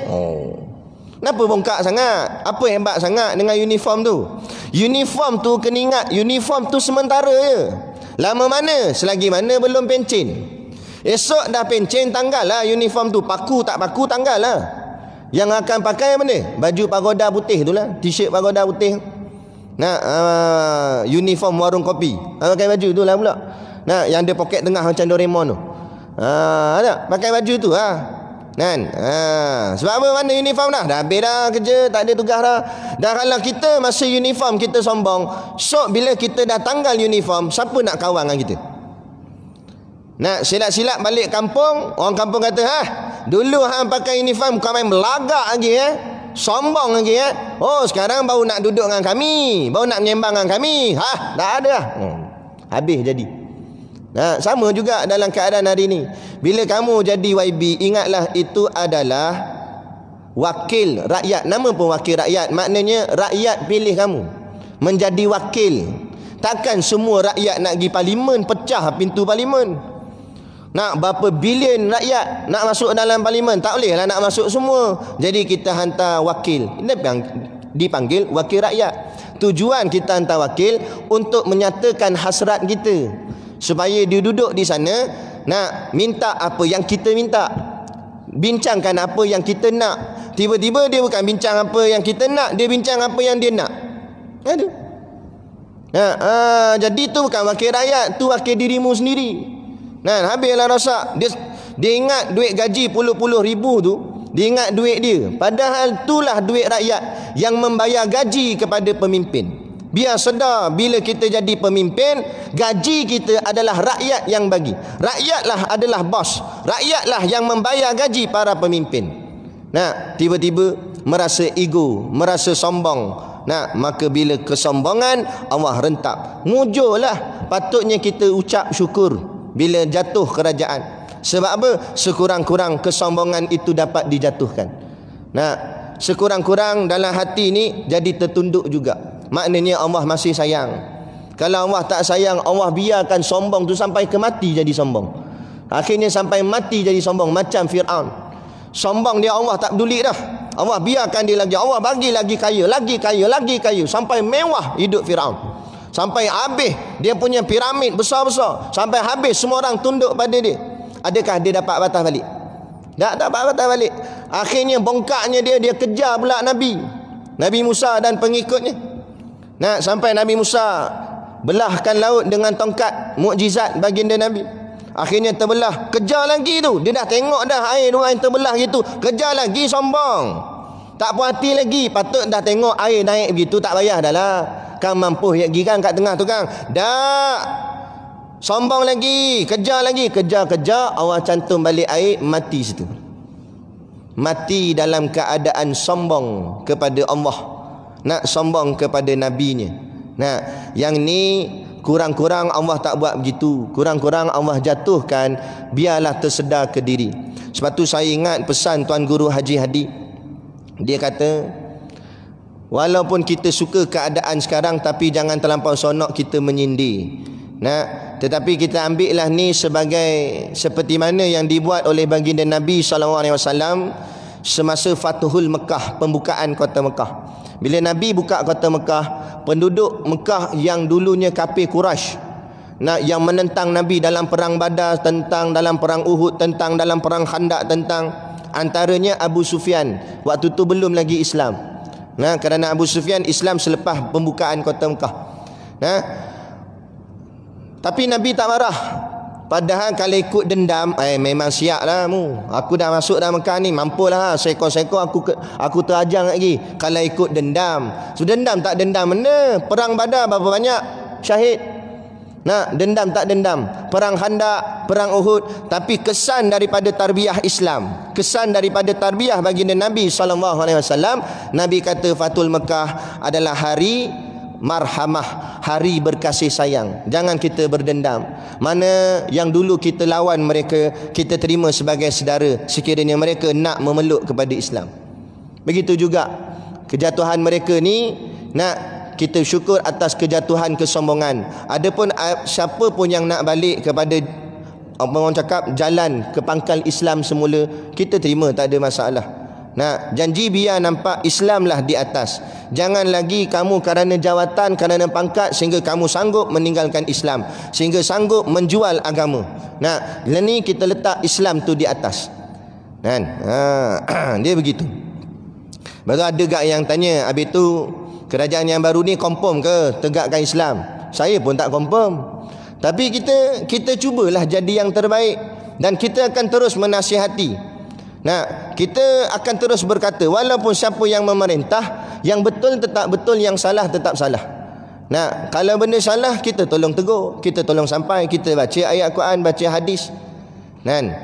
Kenapa bongkak sangat? Apa hebat sangat dengan uniform tu? Uniform tu kena ingat, uniform tu sementara je. Lama mana? Selagi mana belum pencen. Esok dah pencen, tanggal lah uniform tu. Paku tak paku, tanggal lah. Yang akan pakai mana? Baju pagoda putih tu lah. T-shirt pagoda putih. Uniform warung kopi. Pakai baju tu lah pula. Yang ada poket tengah macam Doraemon tu. Ada pakai baju tu kan? Sebab apa? Mana uniform dah? Dah habis dah kerja, tak ada tugas dah. Dah kalau kita masih uniform kita sombong, sok bila kita dah tanggal uniform, siapa nak kawan dengan kita? Nak silap-silap balik kampung, orang kampung kata, dulu hang pakai uniform kau main belagak lagi sombong lagi oh sekarang baru nak duduk dengan kami, baru nak menyembang dengan kami. Dah ada habis jadi. Sama juga dalam keadaan hari ini. Bila kamu jadi YB, ingatlah itu adalah wakil rakyat. Nama pun wakil rakyat, maknanya rakyat pilih kamu menjadi wakil. Takkan semua rakyat nak pergi parlimen, pecah pintu parlimen. Nak berapa bilion rakyat nak masuk dalam parlimen, tak boleh lah nak masuk semua. Jadi kita hantar wakil, dipanggil wakil rakyat. Tujuan kita hantar wakil untuk menyatakan hasrat kita, supaya dia duduk di sana, nak minta apa yang kita minta, bincangkan apa yang kita nak. Tiba-tiba dia bukan bincang apa yang kita nak, dia bincang apa yang dia nak. Jadi tu bukan wakil rakyat, tu wakil dirimu sendiri. Habislah rosak. Dia ingat duit gaji puluh-puluh ribu tu, dia ingat duit dia. Padahal itulah duit rakyat yang membayar gaji kepada pemimpin. Biar sedar, bila kita jadi pemimpin, gaji kita adalah rakyat yang bagi. Rakyatlah adalah bos. Rakyatlah yang membayar gaji para pemimpin. Tiba-tiba merasa ego, merasa sombong. Maka bila kesombongan, Allah rentak. Mujurlah. Patutnya kita ucap syukur bila jatuh kerajaan. Sebab apa? Sekurang-kurang kesombongan itu dapat dijatuhkan. Sekurang-kurang dalam hati ni jadi tertunduk juga. Maknanya Allah masih sayang. Kalau Allah tak sayang, Allah biarkan sombong tu sampai ke mati jadi sombong. Akhirnya sampai mati jadi sombong, macam Fir'aun. Sombong dia, Allah tak peduli dah. Allah biarkan dia lagi. Allah bagi lagi kaya, lagi kaya, sampai mewah hidup Fir'aun. Sampai habis dia punya piramid besar-besar, sampai habis semua orang tunduk pada dia. Adakah dia dapat batas balik? Tak dapat batas balik. Akhirnya bongkaknya dia kejar pula Nabi Musa dan pengikutnya. Sampai Nabi Musa belahkan laut dengan tongkat, mukjizat baginda Nabi. Akhirnya terbelah, kejar lagi tu. Dia dah tengok dah air terbelah gitu, kejar lagi, sombong. Tak puas hati lagi. Patut dah tengok air naik begitu, tak payah dah lah. Kang mampu pergi kan kat tengah tu kang. Dah sombong lagi, kejar lagi, kejar. Allah cantum balik air, mati situ. Mati dalam keadaan sombong kepada Allah, nak sombong kepada nabinya. Yang ni kurang-kurang Allah tak buat begitu. Kurang-kurang Allah jatuhkan, biarlah tersedar ke diri. Sebab tu saya ingat pesan Tuan Guru Haji Hadi. Dia kata, walaupun kita suka keadaan sekarang, tapi jangan terlampau sonok kita menyindir. Tetapi kita ambillah ni seperti mana yang dibuat oleh baginda Nabi SAW semasa Fathul Mekah, pembukaan kota Mekah. Bila Nabi buka kota Mekah, penduduk Mekah yang dulunya kafir Quraisy, yang menentang Nabi dalam perang Badar, tentang dalam perang Uhud, tentang dalam perang Khandaq, tentang antaranya Abu Sufyan. Waktu tu belum lagi Islam. Kerana Abu Sufyan Islam selepas pembukaan kota Mekah. Tapi Nabi tak marah. Padahal kalau ikut dendam, memang siap lah mu. Aku dah masuk dalam Mekah ni, mampulah seekor-seekor aku terajang lagi. Kalau ikut dendam. So dendam tak dendam mana? Perang Badar berapa banyak syahid? Dendam tak dendam. Perang Khandaq, perang Uhud. Tapi kesan daripada tarbiyah Islam, kesan daripada tarbiyah baginda Nabi SAW, Nabi kata Fathul Mekah adalah hari marhamah, hari berkasih sayang. Jangan kita berdendam. Mana yang dulu kita lawan mereka, kita terima sebagai saudara sekiranya mereka nak memeluk kepada Islam. Begitu juga kejatuhan mereka ni, nak kita syukur atas kejatuhan kesombongan. Adapun siapa pun yang nak balik kepada orang cakap jalan ke pangkal Islam semula, kita terima, tak ada masalah. Nah, janji biar nampak Islamlah di atas. Jangan lagi kamu kerana jawatan, kerana pangkat sehingga kamu sanggup meninggalkan Islam, sehingga sanggup menjual agama. Nah, ni kita letak Islam tu di atas. Kan? Dia begitu. Baru ada gak yang tanya, habis tu kerajaan yang baru ni confirm ke tegakkan Islam? Saya pun tak confirm. Tapi kita cubalah jadi yang terbaik, dan kita akan terus menasihati. Nah, kita akan terus berkata, walaupun siapa yang memerintah, yang betul tetap betul, yang salah tetap salah. Nah, kalau benda salah, kita tolong tegur, kita tolong sampai, kita baca ayat Quran, baca hadis. Kan?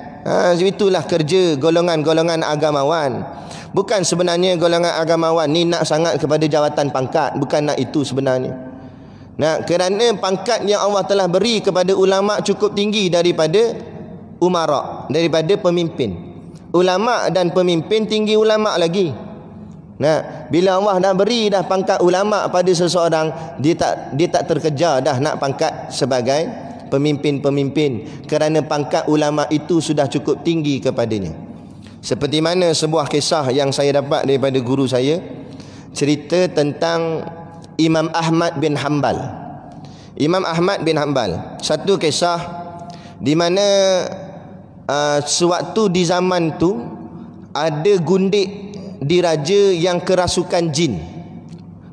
Itulah kerja golongan-golongan agamawan. Bukan sebenarnya golongan agamawan ni nak sangat kepada jawatan pangkat, bukan nak itu sebenarnya. Nah, kerana pangkat yang Allah telah beri kepada ulama cukup tinggi daripada umara, daripada pemimpin. Ulama dan pemimpin tinggi ulama lagi. Nah, bila Allah dah beri dah pangkat ulama pada seseorang, dia tak terkejar dah nak pangkat sebagai pemimpin-pemimpin, kerana pangkat ulama itu sudah cukup tinggi kepadanya. Seperti mana sebuah kisah yang saya dapat daripada guru saya, cerita tentang Imam Ahmad bin Hanbal. Imam Ahmad bin Hanbal, satu kisah di mana sewaktu di zaman tu ada gundik diraja yang kerasukan jin.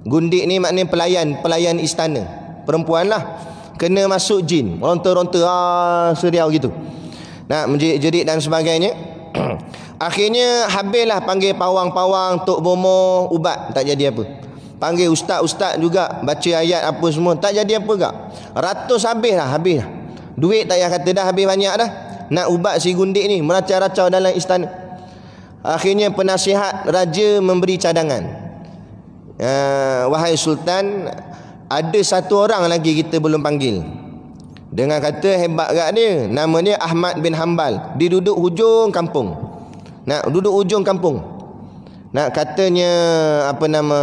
Gundik ni maknanya pelayan istana, perempuan lah, kena masuk jin, ronta-ronta seriau gitu, nak menjerit-jerit dan sebagainya. Akhirnya habislah panggil pawang-pawang, tok bomo, ubat, tak jadi apa. Panggil ustaz-ustaz juga, baca ayat apa semua, tak jadi apa gak. Ratus habis lah. Duit tak payah kata dah, habis banyak dah. Nak ubat si gundik ni, meracau-racau dalam istana. Akhirnya penasihat raja memberi cadangan. Wahai sultan, ada satu orang lagi kita belum panggil. Dengan kata hebat gak dia, nama dia Ahmad bin Hanbal. Dia duduk hujung kampung. Duduk ujung kampung. Katanya apa nama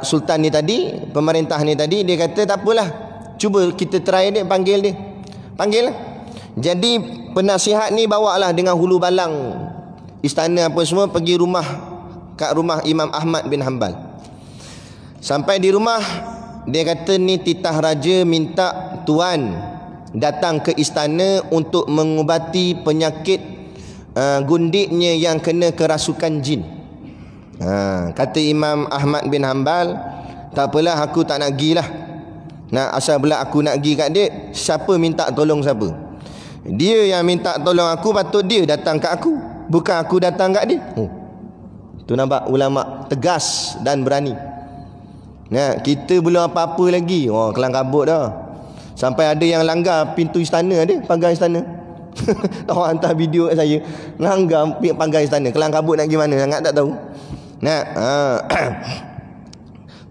sultan ni tadi, pemerintah ni tadi, dia kata tak apalah, cuba kita try dia, panggil dia. Panggil lah. Jadi penasihat ni bawalah dengan hulu balang istana apa semua, pergi kat rumah Imam Ahmad bin Hanbal. Sampai di rumah, dia kata ni titah raja minta tuan datang ke istana untuk mengubati penyakit gundiknya yang kena kerasukan jin. Kata Imam Ahmad bin Hanbal, tak apalah, aku tak nak pergi lah. Asal pula aku nak pergi kat dia, siapa minta tolong siapa? Dia yang minta tolong aku, patut dia datang kat aku, bukan aku datang kat dia. Tu nampak ulama tegas dan berani. Kita belum apa-apa lagi, kelang kabut dah. Sampai ada yang langgar pintu istana, ada pagar istana. Orang hantar video kat saya, langgar pagar istana, kelang kabut nak pergi mana sangat tak tahu.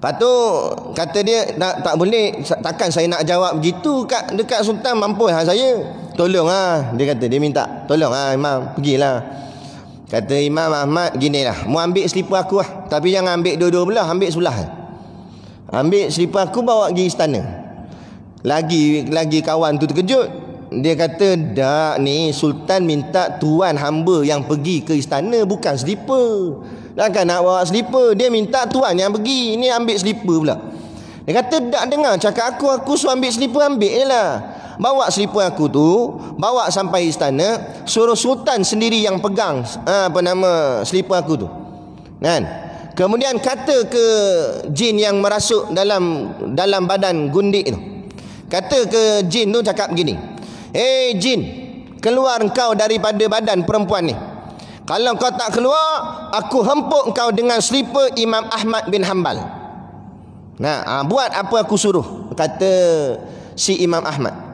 Lepas tu kata dia, tak boleh, takkan saya nak jawab begitu dekat sultan, mampu saya. Tolong dia kata, dia minta tolong imam, pergilah. Kata Imam Ahmad, ginilah, mu ambil selipar aku lah, tapi jangan ambil dua-dua belah, ambil sebelah. Ambil selipar aku, bawa pergi istana. Lagi kawan tu terkejut. Dia kata, dak, ni sultan minta tuan hamba yang pergi ke istana, bukan selipar. Takkan nak bawa selipar, dia minta tuan yang pergi, ni ambil selipar pula. Dia kata, dak dengar cakap aku suruh ambil selipar, ambil je lah. Bawa selipar aku tu, bawa sampai istana, suruh sultan sendiri yang pegang selipar aku tu. Kan? Kemudian kata ke jin yang merasuk dalam badan gundik tu. Kata ke jin tu, cakap begini, jin, keluar engkau daripada badan perempuan ni. Kalau kau tak keluar, aku hempuk kau dengan selipar Imam Ahmad bin Hanbal. Buat apa aku suruh, kata si Imam Ahmad.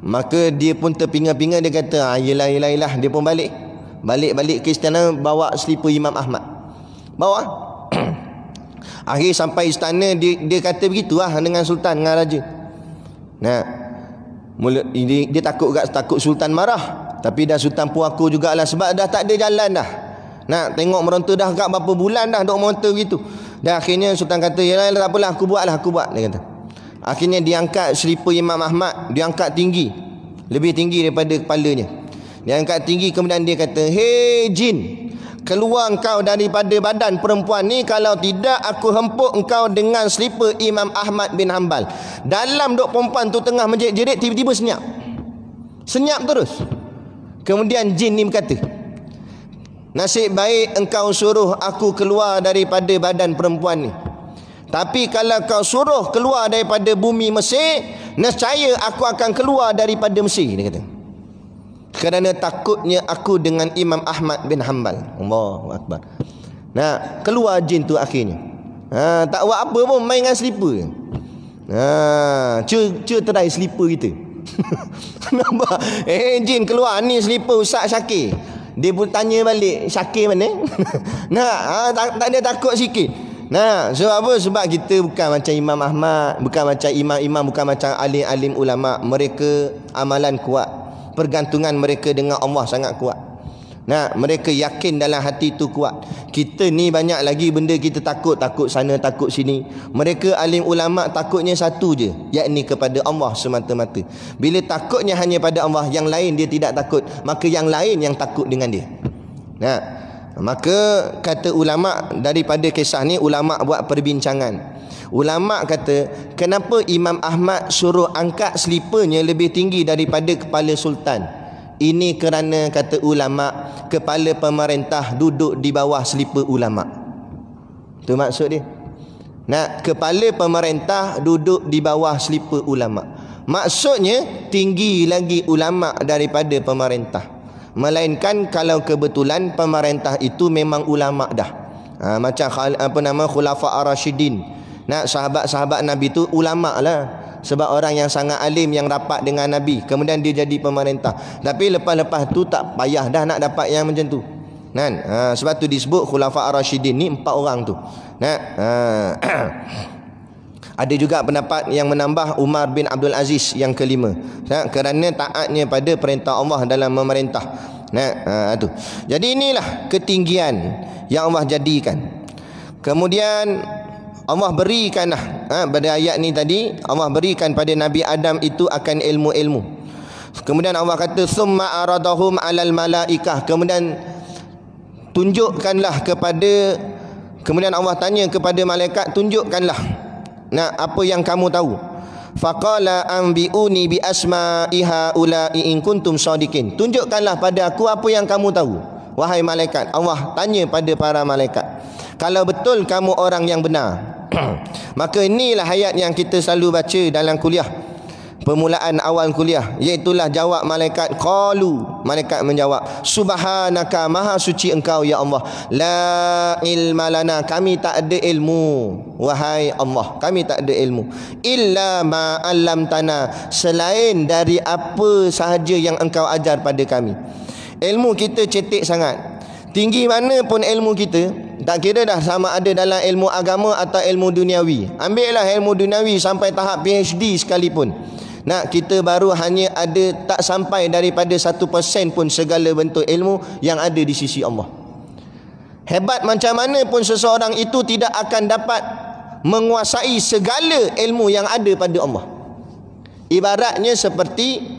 Maka dia pun terpinga-pinga, dia kata, yelah. Dia pun balik ke istana, bawa selipar Imam Ahmad. Bawa. Akhir sampai istana, dia kata begitulah dengan sultan, dengan raja. Dia takut sultan marah. Tapi dah sultan puaku jugalah, sebab dah tak ada jalan dah. Nak tengok meronta dah kat berapa bulan dah duk meronta begitu. Dan akhirnya Sultan kata, yalah tak apalah, aku buat, dia kata. Akhirnya diangkat selipar Imam Ahmad, diangkat tinggi, lebih tinggi daripada kepalanya. Dia angkat tinggi, kemudian dia kata, hei jin, keluar engkau daripada badan perempuan ni, kalau tidak aku hempuk engkau dengan selipar Imam Ahmad bin Hanbal. Dalam duk perempuan tu tengah menjerit-jerit, tiba-tiba senyap terus. Kemudian jin ni berkata, nasib baik engkau suruh aku keluar daripada badan perempuan ni, tapi kalau kau suruh keluar daripada bumi Mesir, nescaya aku akan keluar daripada Mesir, dia kata. Kerana takutnya aku dengan Imam Ahmad bin Hanbal. Allahu Akbar. Nah, keluar jin tu akhirnya. Tak buat apa pun, main dengan selipar. Cuba try selipar kita. Nampak? Jin keluar, ni selipar Ustaz Syakir. Dia pun tanya balik, Syakir mana? Tak ada takut sikit. Sebab apa? Sebab kita bukan macam Imam Ahmad, bukan macam imam-imam, bukan macam alim-alim ulama. Mereka amalan kuat, pergantungan mereka dengan Allah sangat kuat. Mereka yakin dalam hati tu kuat. Kita ni banyak lagi benda kita takut sana, takut sini. Mereka alim ulama takutnya satu je, yakni kepada Allah semata-mata. Bila takutnya hanya pada Allah, yang lain dia tidak takut, maka yang lain yang takut dengan dia. Maka kata ulama, daripada kisah ni ulama buat perbincangan. Ulama kata, kenapa Imam Ahmad suruh angkat seliparnya lebih tinggi daripada kepala sultan? Ini kerana kata ulama, kepala pemerintah duduk di bawah selipar ulama. Itu maksud dia. Kepala pemerintah duduk di bawah selipar ulama. Maksudnya tinggi lagi ulama daripada pemerintah. Melainkan kalau kebetulan pemerintah itu memang ulama dah. Macam Khulafa ar-Rasyidin. Sahabat-sahabat Nabi tu ulama lah. Sebab orang yang sangat alim, yang rapat dengan Nabi, kemudian dia jadi pemerintah. Tapi lepas-lepas tu tak payah dah nak dapat yang macam tu. Sebab tu disebut Khulafa ar-Rasyidin ni 4 orang tu. Ada juga pendapat yang menambah Umar bin Abdul Aziz yang kelima. Kerana taatnya pada perintah Allah dalam memerintah. Tu. Jadi inilah ketinggian yang Allah jadikan. Kemudian Allah berikanlah pada ayat ni tadi, Allah berikan pada Nabi Adam itu akan ilmu-ilmu. Kemudian Allah kata summa aradahum alal malaikah, kemudian tunjukkanlah kemudian Allah tanya kepada malaikat, tunjukkanlah apa yang kamu tahu. Faqala anbi'uni bi asma'iha ula'i in kuntum shadiqin. Tunjukkanlah pada aku apa yang kamu tahu, wahai malaikat. Allah tanya pada para malaikat, kalau betul kamu orang yang benar. Maka inilah ayat yang kita selalu baca dalam kuliah, permulaan awal kuliah, iaitulah jawab malaikat. Qalu, malaikat menjawab, subhanaka, maha suci engkau ya Allah, la ilma lana, kami tak ada ilmu, wahai Allah, kami tak ada ilmu, illa ma 'allamtana, selain dari apa sahaja yang engkau ajar pada kami. Ilmu kita cetek sangat. Tinggi mana pun ilmu kita, tak kira dah sama ada dalam ilmu agama atau ilmu duniawi. Ambillah ilmu duniawi sampai tahap PhD sekalipun, kita baru hanya ada tak sampai daripada 1% pun segala bentuk ilmu yang ada di sisi Allah. Hebat macam mana pun seseorang itu tidak akan dapat menguasai segala ilmu yang ada pada Allah. Ibaratnya seperti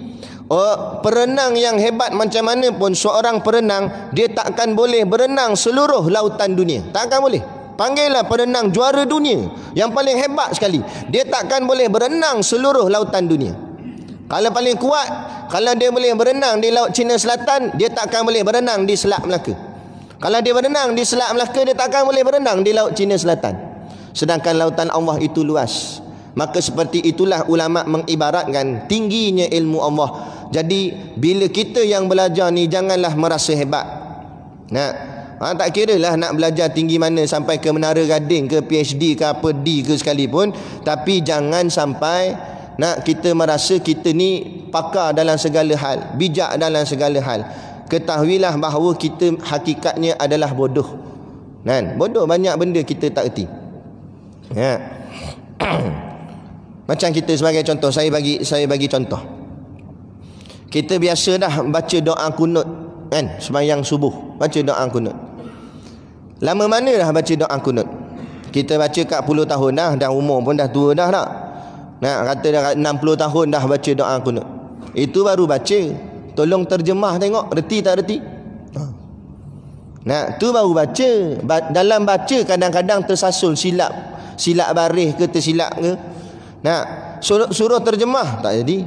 perenang yang hebat macam mana pun, seorang perenang dia takkan boleh berenang seluruh lautan dunia. Takkan boleh. Panggillah perenang juara dunia yang paling hebat sekali, dia takkan boleh berenang seluruh lautan dunia. Kalau paling kuat, kalau dia boleh berenang di Laut Cina Selatan, dia takkan boleh berenang di Selat Melaka. Kalau dia berenang di Selat Melaka, dia takkan boleh berenang di Laut Cina Selatan. Sedangkan lautan Allah itu luas. Maka seperti itulah ulama mengibaratkan tingginya ilmu Allah. Jadi bila kita yang belajar ni, janganlah merasa hebat. Tak kira lah nak belajar tinggi mana, sampai ke Menara Gading ke PhD ke apa D ke sekalipun, tapi jangan sampai kita merasa kita ni pakar dalam segala hal, bijak dalam segala hal. Ketahuilah bahawa kita hakikatnya adalah bodoh. Bodoh, banyak benda kita tak erti. Macam kita sebagai contoh, saya bagi contoh. Kita biasa dah baca doa kunut sembahyang subuh, baca doa kunut. Lama mana dah baca doa kunut? Kita baca kat puluh tahun dah umur pun dah tua dah nak. Nak kata dah 60 tahun dah baca doa kunut. Itu baru baca. Tolong terjemah tengok, reti tak reti? Nah, tu baru baca. Dalam baca kadang-kadang tersasul silap baris ke tersilap ke. Nah, suruh terjemah tak jadi.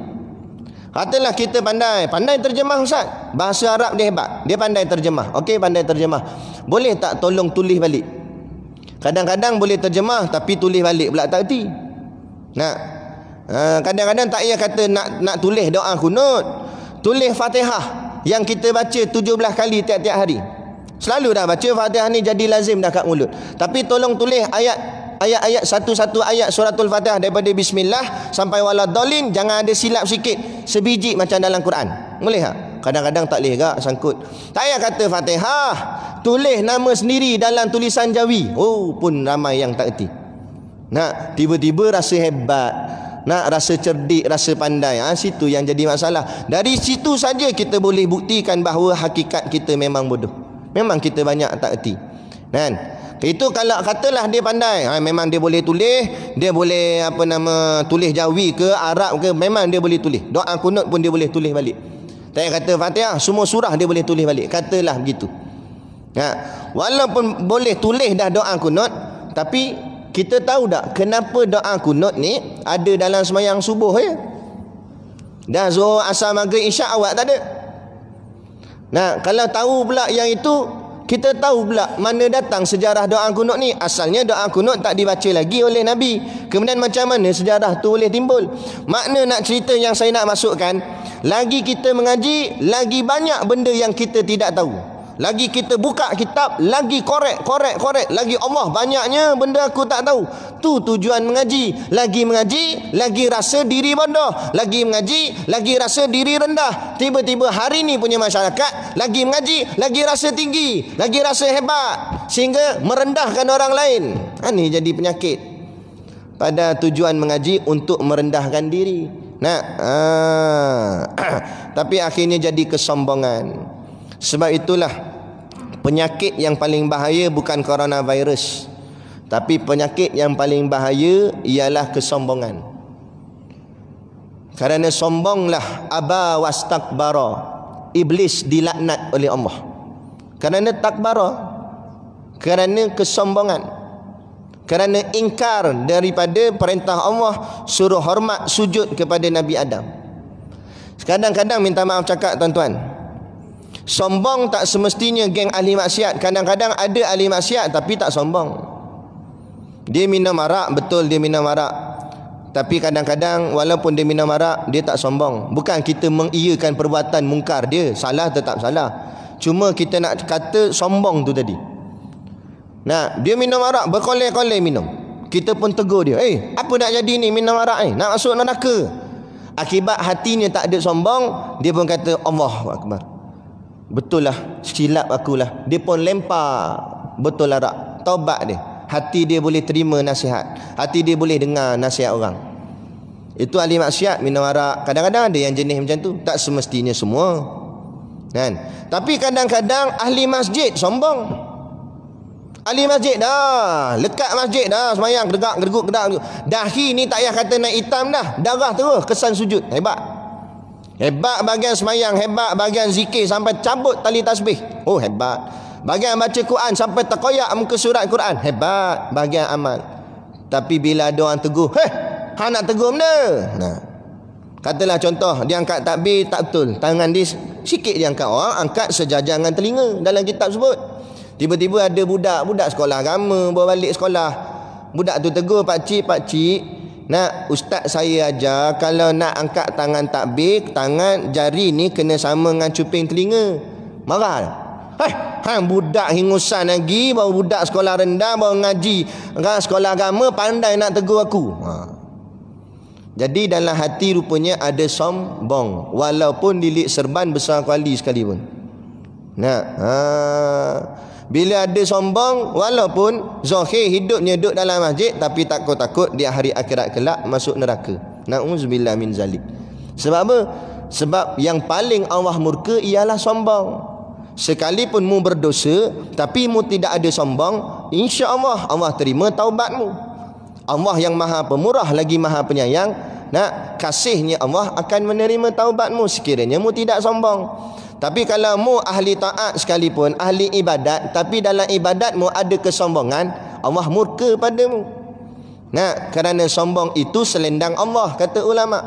Katalah kita pandai terjemah Ustaz. Bahasa Arab dia hebat. Dia pandai terjemah. Okey, pandai terjemah. Boleh tak tolong tulis balik? Kadang-kadang boleh terjemah tapi tulis balik pula tak erti. Nah, kadang-kadang tak payah kata nak tulis doa kunut. Tulis Fatihah yang kita baca 17 kali tiap-tiap hari. Selalu dah baca Fatihah ni jadi lazim dah kat mulut. Tapi tolong tulis ayat-ayat satu-satu ayat suratul Fatihah daripada bismillah sampai waladhdallin, jangan ada silap sikit sebiji macam dalam Quran. Boleh tak? Kadang-kadang tak boleh gak sangkut. Tak payah kata Fatihah, tulis nama sendiri dalam tulisan Jawi. Oh, pun ramai yang tak erti. Nak tiba-tiba rasa hebat, nak rasa cerdik, rasa pandai. Situ yang jadi masalah. Dari situ saja kita boleh buktikan bahawa hakikat kita memang bodoh. Memang kita banyak tak erti. Kan? Itu kalau katalah dia pandai, memang dia boleh tulis, dia boleh tulis Jawi ke Arab ke, memang dia boleh tulis. Doa kunut pun dia boleh tulis balik. Tak payah kata Fatihah, semua surah dia boleh tulis balik. Katalah begitu. Walaupun boleh tulis dah doa kunut, tapi kita tahu tak kenapa doa kunut ni ada dalam sembahyang subuh ya? Dah Zuhur, Asar, Maghrib, Isyak awak tak ada. Nah, kalau tahu pula yang itu, kita tahu pula mana datang sejarah doa kunut ni. Asalnya doa kunut tak dibaca lagi oleh Nabi. Kemudian macam mana sejarah tu boleh timbul? Makna nak cerita yang saya nak masukkan, lagi kita mengaji, lagi banyak benda yang kita tidak tahu. Lagi kita buka kitab, lagi korek. Lagi Allah banyaknya benda aku tak tahu. Tu tujuan mengaji. Lagi mengaji, lagi rasa diri bodoh. Lagi mengaji, lagi rasa diri rendah. Tiba-tiba hari ni punya masyarakat, lagi mengaji, lagi rasa tinggi, lagi rasa hebat, sehingga merendahkan orang lain. Ini jadi penyakit. Pada tujuan mengaji untuk merendahkan diri. Tapi akhirnya jadi kesombongan. Sebab itulah penyakit yang paling bahaya bukan coronavirus, tapi penyakit yang paling bahaya ialah kesombongan. Kerana sombonglah aba wastakbara, iblis dilaknat oleh Allah. Kerana takbara, kerana kesombongan, kerana ingkar daripada perintah Allah suruh hormat sujud kepada Nabi Adam. Kadang-kadang minta maaf cakap tuan-tuan, sombong tak semestinya geng ahli maksiat. Kadang-kadang ada ahli maksiat tapi tak sombong. Dia minum arak, betul dia minum arak, tapi kadang-kadang walaupun dia minum arak, dia tak sombong. Bukan kita mengiyakan perbuatan mungkar dia, salah tetap salah. Cuma kita nak kata sombong tu tadi. Nah, dia minum arak, berkolej-kolej minum. Kita pun tegur dia, apa nak jadi ni minum arak ni? Nak masuk neraka. Akibat hatinya tak ada sombong, dia pun kata Allahu Akbar. Betul lah, silap akulah. Dia pun lempar botol arak. Taubat dia. Hati dia boleh terima nasihat. Hati dia boleh dengar nasihat orang. Itu ahli maksiat minum arak. Kadang-kadang ada yang jenis macam tu. Tak semestinya semua. Kan? Tapi kadang-kadang ahli masjid sombong. Ahli masjid dah, lekat masjid dah, semayang gerguk. Dahi ni tak payah kata naik hitam dah. Darah terus kesan sujud. Hebat bahagian semayang, hebat bahagian zikir sampai cabut tali tasbih. Oh hebat. Bahagian baca Quran sampai terkoyak muka surat Quran. Hebat bahagian amal. Tapi bila ada orang tegur, hang nak tegur benda. Katalah contoh, dia angkat takbir tak betul. Tangan dia sikit dia angkat. Orang angkat sejajar dengan telinga dalam kitab sebut. Tiba-tiba ada budak sekolah agama bawa balik sekolah. Budak tu tegur, pakcik, nak ustaz saya ajar kalau nak angkat tangan takbir, tangan jari ni kena sama dengan cuping telinga. Marah. Hang budak hingusan lagi, baru budak sekolah rendah, baru ngaji sekolah agama, pandai nak tegur aku. Jadi dalam hati rupanya ada sombong, walaupun dilik serban besar kuali sekalipun. Bila ada sombong, walaupun zahir hidupnya duduk dalam masjid, tapi takut-takut dia hari akhirat kelak masuk neraka. Na'udzubillah min zalik. Sebab apa? Sebab yang paling Allah murka ialah sombong. Sekalipun mu berdosa tapi mu tidak ada sombong, insya-Allah Allah terima taubatmu. Allah yang Maha Pemurah lagi Maha Penyayang, kasihnya Allah akan menerima taubatmu sekiranya mu tidak sombong. Tapi kalau mu ahli taat sekalipun, ahli ibadat, tapi dalam ibadatmu ada kesombongan, Allah murka padamu. Kerana sombong itu selendang Allah, kata ulama.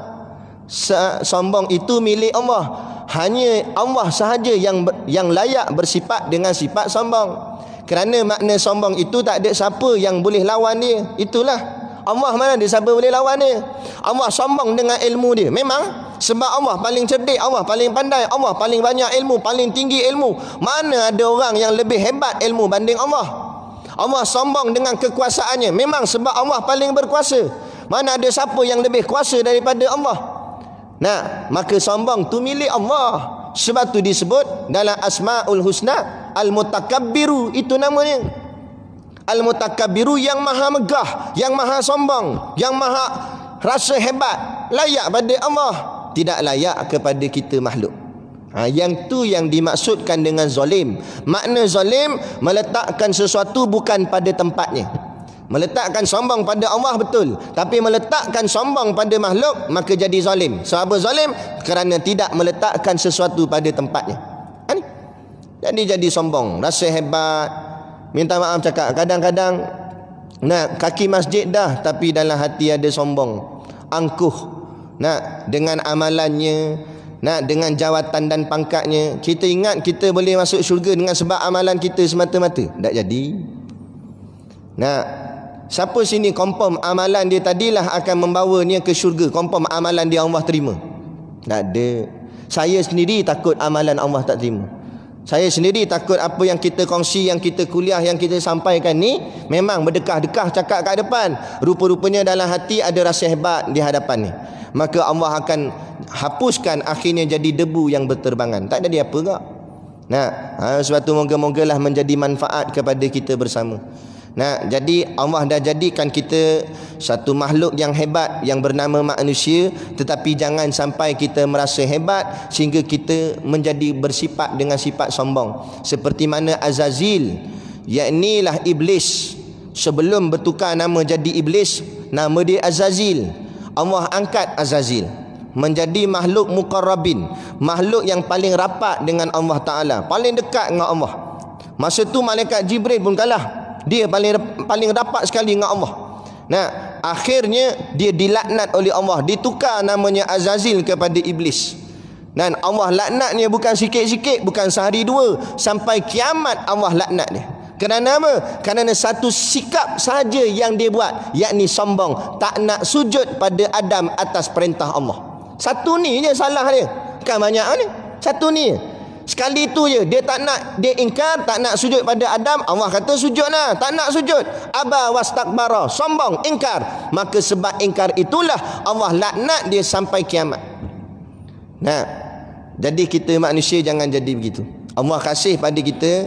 Sombong itu milik Allah. Hanya Allah sahaja yang layak bersifat dengan sifat sombong. Kerana makna sombong itu tak ada siapa yang boleh lawan dia. Itulah Allah, mana ada siapa boleh lawan dia. Allah sombong dengan ilmu dia. Memang sebab Allah paling cerdik, Allah paling pandai, Allah paling banyak ilmu, paling tinggi ilmu. Mana ada orang yang lebih hebat ilmu banding Allah. Allah sombong dengan kekuasaannya. Memang sebab Allah paling berkuasa. Mana ada siapa yang lebih kuasa daripada Allah. Maka sombong tu milik Allah. Sebab tu disebut dalam Asmaul Husna Al-Mutakabbiru, itu namanya. Al-Mutakabbiru, yang maha megah, yang maha sombong, yang maha rasa hebat, layak pada Allah, tidak layak kepada kita makhluk. Yang tu yang dimaksudkan dengan zalim. Makna zalim, meletakkan sesuatu bukan pada tempatnya. Meletakkan sombong pada Allah betul, tapi meletakkan sombong pada makhluk, maka jadi zalim. Sebab apa zalim? Kerana tidak meletakkan sesuatu pada tempatnya. Jadi sombong, rasa hebat, minta maaf cakap kadang-kadang kaki masjid dah, tapi dalam hati ada sombong, angkuh. Dengan amalannya, dengan jawatan dan pangkatnya, kita ingat kita boleh masuk syurga dengan sebab amalan kita semata-mata. Tak jadi. Siapa sini confirm amalan dia tadilah akan membawanya ke syurga? Confirm amalan dia Allah terima? Tak ada. Saya sendiri takut amalan Allah tak terima. Saya sendiri takut apa yang kita kongsi, yang kita kuliah, yang kita sampaikan ni memang berdekah-dekah cakap kat depan, rupa-rupanya dalam hati ada rasa hebat di hadapan ni. Maka Allah akan hapuskan, akhirnya jadi debu yang berterbangan. Tak jadi apa kak. Sebab tu moga-mogalah menjadi manfaat kepada kita bersama. Jadi Allah dah jadikan kita satu makhluk yang hebat yang bernama manusia, tetapi jangan sampai kita merasa hebat sehingga kita menjadi bersifat dengan sifat sombong. Seperti mana Azazil, yaknilah iblis, sebelum bertukar nama jadi iblis, nama dia Azazil. Allah angkat Azazil menjadi makhluk muqarrabin, makhluk yang paling rapat dengan Allah Ta'ala, paling dekat dengan Allah. Masa tu malaikat Jibril pun kalah. Dia paling rapat sekali dengan Allah. Akhirnya dia dilaknat oleh Allah, ditukar namanya Azazil kepada iblis. Dan Allah laknatnya bukan sikit-sikit, bukan sehari dua, sampai kiamat Allah laknat dia. Kerana apa? Kerana satu sikap sahaja yang dia buat, yakni sombong, tak nak sujud pada Adam atas perintah Allah. Satu ni je salah dia. Bukan banyak ni, satu ni je. Sekali tu je dia tak nak, dia ingkar, tak nak sujud pada Adam. Allah kata sujudlah, tak nak sujud. Aba wastakbara, sombong, ingkar. Maka sebab ingkar itulah Allah laknat dia sampai kiamat. Jadi kita manusia jangan jadi begitu. Allah kasih pada kita,